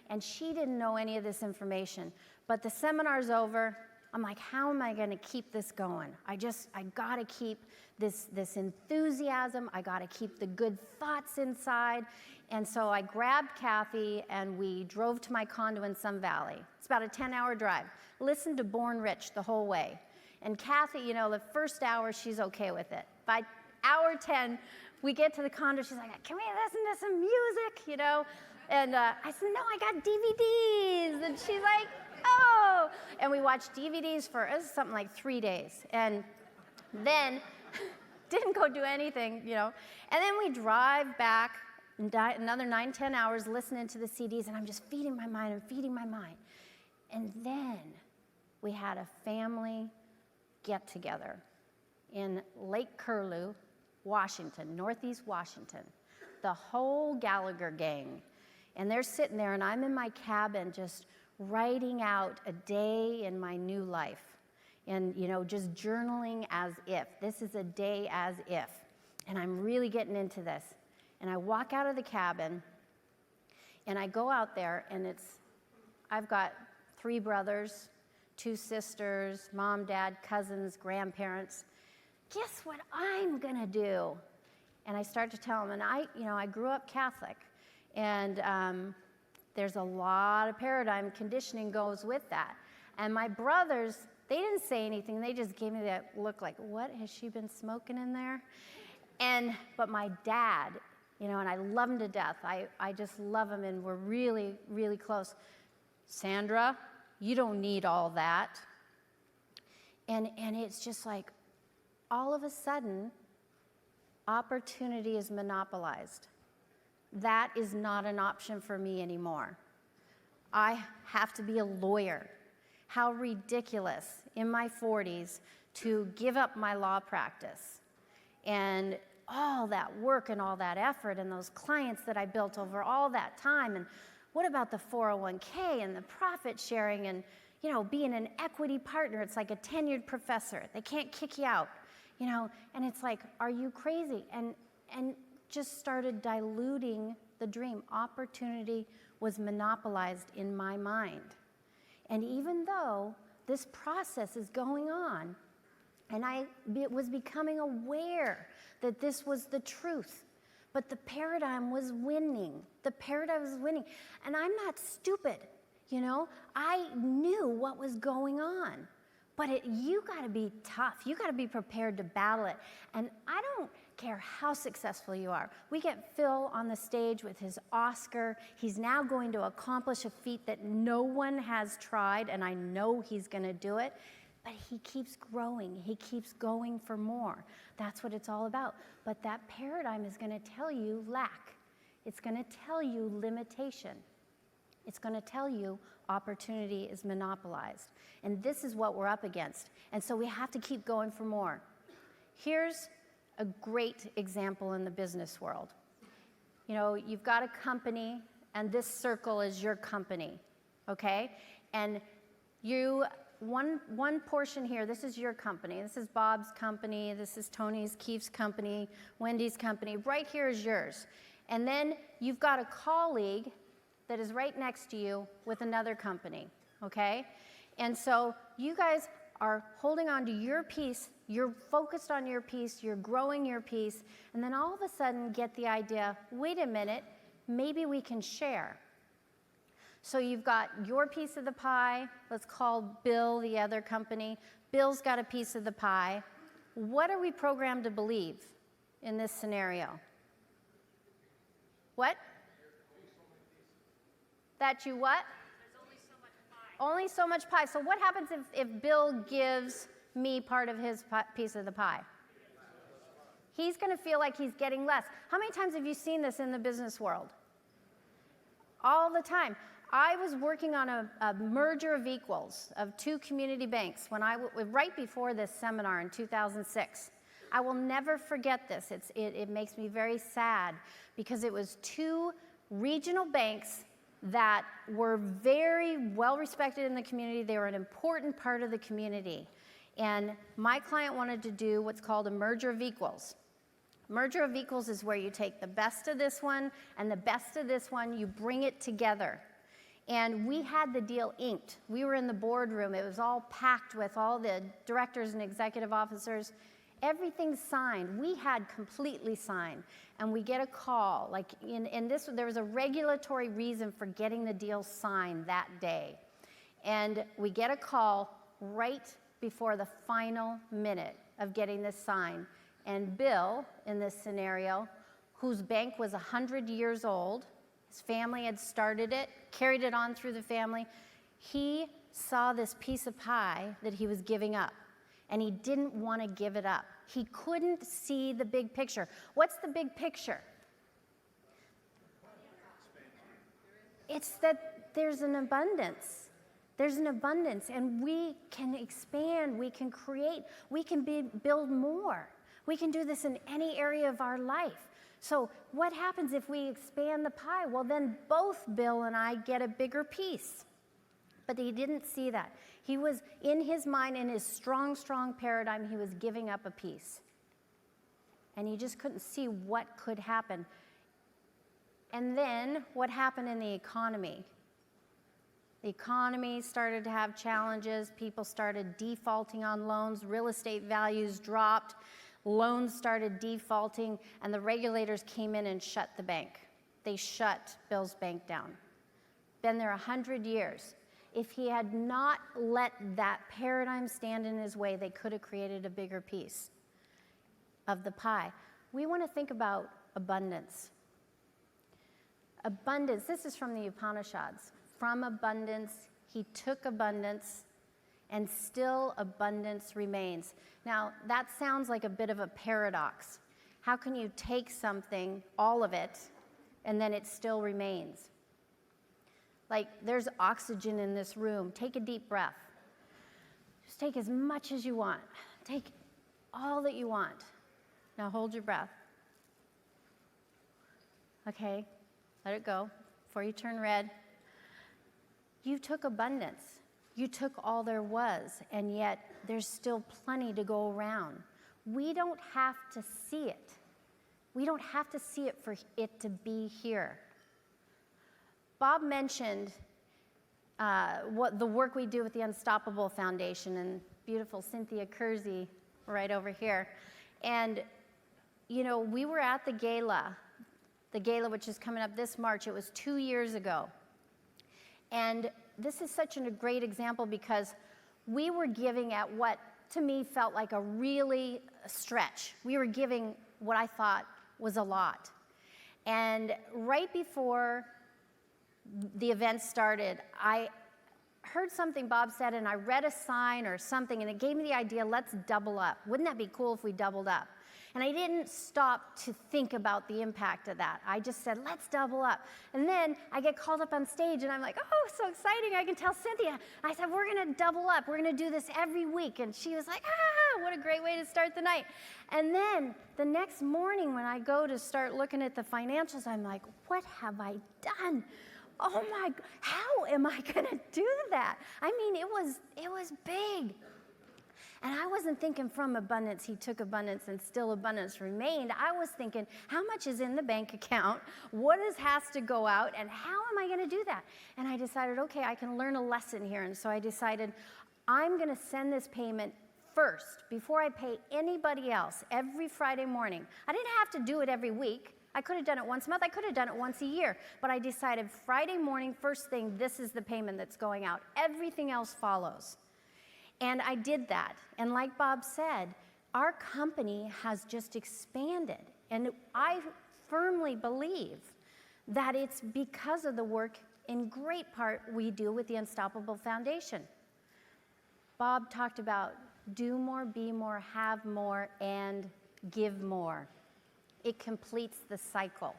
And she didn't know any of this information. But the seminar's over. I'm like, how am I going to keep this going? I got to keep this enthusiasm. I got to keep the good thoughts inside. And so I grabbed Kathy, and we drove to my condo in Sun Valley. It's about a 10-hour drive. Listened to Born Rich the whole way. And Kathy, you know, the first hour, she's okay with it. By hour 10, we get to the condo. She's like, can we listen to some music, you know? And I said, no, I got DVDs. And she's like, oh. And we watched DVDs for something like 3 days. And then didn't go do anything, you know. And then we drive back another 9-10 hours listening to the CDs, and I'm just feeding my mind and feeding my mind. And then we had a family get-together in Lake Curlew, Washington, Northeast Washington. The whole Gallagher gang. And they're sitting there, and I'm in my cabin just writing out a day in my new life. And, just journaling as if. This is a day as if. And I'm really getting into this. And I walk out of the cabin, and I go out there, and I've got 3 brothers, 2 sisters, mom, dad, cousins, grandparents. Guess what I'm gonna do? And I start to tell them, and I grew up Catholic, and there's a lot of paradigm conditioning goes with that. And my brothers, they didn't say anything. They just gave me that look like, what has she been smoking in there? But my dad, and I love him to death. I just love him, and we're really, really close. Sandra, you don't need all that. And it's just like, all of a sudden, opportunity is monopolized. That is not an option for me anymore. I have to be a lawyer. How ridiculous in my 40s to give up my law practice and all that work and all that effort and those clients that I built over all that time. And what about the 401k and the profit sharing and, being an equity partner? It's like a tenured professor. They can't kick you out, and it's like, are you crazy? And just started diluting the dream. Opportunity was monopolized in my mind. And even though this process is going on, and I was becoming aware that this was the truth, but the paradigm was winning. The paradigm was winning. And I'm not stupid, I knew what was going on. But you got to be tough. You got to be prepared to battle it. And I don't care how successful you are. We get Phil on the stage with his Oscar. He's now going to accomplish a feat that no one has tried, and I know he's going to do it. But he keeps growing. He keeps going for more. That's what it's all about. But that paradigm is going to tell you lack. It's going to tell you limitation. It's going to tell you opportunity is monopolized. And this is what we're up against. And so we have to keep going for more. Here's a great example in the business world. You've got a company, and this circle is your company, okay? And one portion here, this is your company. This is Bob's company. This is Tony's, Keith's company, Wendy's company. Right here is yours. And then you've got a colleague that is right next to you with another company, okay? And so you guys are holding on to your piece, you're focused on your piece, you're growing your piece, and then all of a sudden get the idea, wait a minute, maybe we can share. So you've got your piece of the pie, let's call Bill the other company. Bill's got a piece of the pie. What are we programmed to believe in this scenario? What? That you what? There's only so much pie. Only so much pie. So what happens if Bill gives me part of his piece of the pie? He's going to feel like he's getting less. How many times have you seen this in the business world? All the time. I was working on a merger of equals of 2 community banks right before this seminar in 2006. I will never forget this. It makes me very sad because it was 2 regional banks that were very well respected in the community. They were an important part of the community. And my client wanted to do what's called a merger of equals. Merger of equals is where you take the best of this one and the best of this one, you bring it together. And we had the deal inked. We were in the boardroom. It was all packed with all the directors and executive officers. Everything's signed. We had completely signed. And we get a call. Like there was a regulatory reason for getting the deal signed that day. And we get a call right before the final minute of getting this signed. And Bill, in this scenario, whose bank was 100 years old, his family had started it, carried it on through the family, he saw this piece of pie that he was giving up. And he didn't want to give it up. He couldn't see the big picture. What's the big picture? It's that there's an abundance. There's an abundance, and we can expand, we can create, we can build more. We can do this in any area of our life. So what happens if we expand the pie? Well, then both Bill and I get a bigger piece. But he didn't see that. He was, in his mind, in his strong, strong paradigm, he was giving up a piece. And he just couldn't see what could happen. And then what happened in the economy? The economy started to have challenges. People started defaulting on loans. Real estate values dropped. Loans started defaulting. And the regulators came in and shut the bank. They shut Bill's bank down. Been there 100 years. If he had not let that paradigm stand in his way, they could have created a bigger piece of the pie. We want to think about abundance. Abundance, this is from the Upanishads. From abundance, he took abundance, and still abundance remains. Now, that sounds like a bit of a paradox. How can you take something, all of it, and then it still remains? Like, there's oxygen in this room. Take a deep breath. Just take as much as you want. Take all that you want. Now hold your breath. Okay, let it go before you turn red. You took abundance. You took all there was, and yet there's still plenty to go around. We don't have to see it. We don't have to see it for it to be here. Bob mentioned what the work we do with the Unstoppable Foundation, and beautiful Cynthia Kersey right over here. And, you know, we were at the gala which is coming up this March. It was 2 years ago. And this is such a great example because we were giving at what, to me, felt like a really stretch. We were giving what I thought was a lot. And right before the event started, I heard something Bob said, and I read a sign or something, and it gave me the idea, let's double up. Wouldn't that be cool if we doubled up? And I didn't stop to think about the impact of that. I just said, let's double up. And then I get called up on stage, and I'm like, oh, so exciting. I can tell Cynthia. I said, we're going to double up. We're going to do this every week. And she was like, what a great way to start the night. And then the next morning when I go to start looking at the financials, I'm like, what have I done? Oh my, how am I going to do that? I mean, it was big. And I wasn't thinking from abundance, he took abundance and still abundance remained. I was thinking, how much is in the bank account? What has to go out? And how am I going to do that? And I decided, okay, I can learn a lesson here. And so I decided, I'm going to send this payment first, before I pay anybody else, every Friday morning. I didn't have to do it every week. I could have done it once a month. I could have done it once a year. But I decided Friday morning, first thing, this is the payment that's going out. Everything else follows. And I did that. And like Bob said, our company has just expanded. And I firmly believe that it's because of the work, in great part, we do with the Unstoppable Foundation. Bob talked about do more, be more, have more, and give more. It completes the cycle.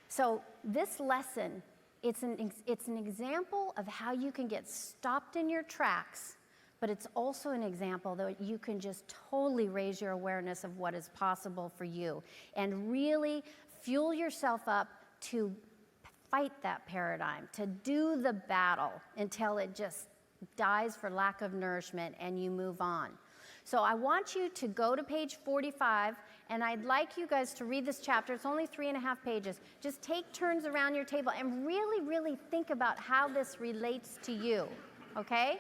So this lesson, it's an example of how you can get stopped in your tracks, but it's also an example that you can just totally raise your awareness of what is possible for you and really fuel yourself up to fight that paradigm, to do the battle until it just dies for lack of nourishment and you move on. So I want you to go to page 45, and I'd like you guys to read this chapter. It's only 3.5 pages. Just take turns around your table and really, really think about how this relates to you, okay?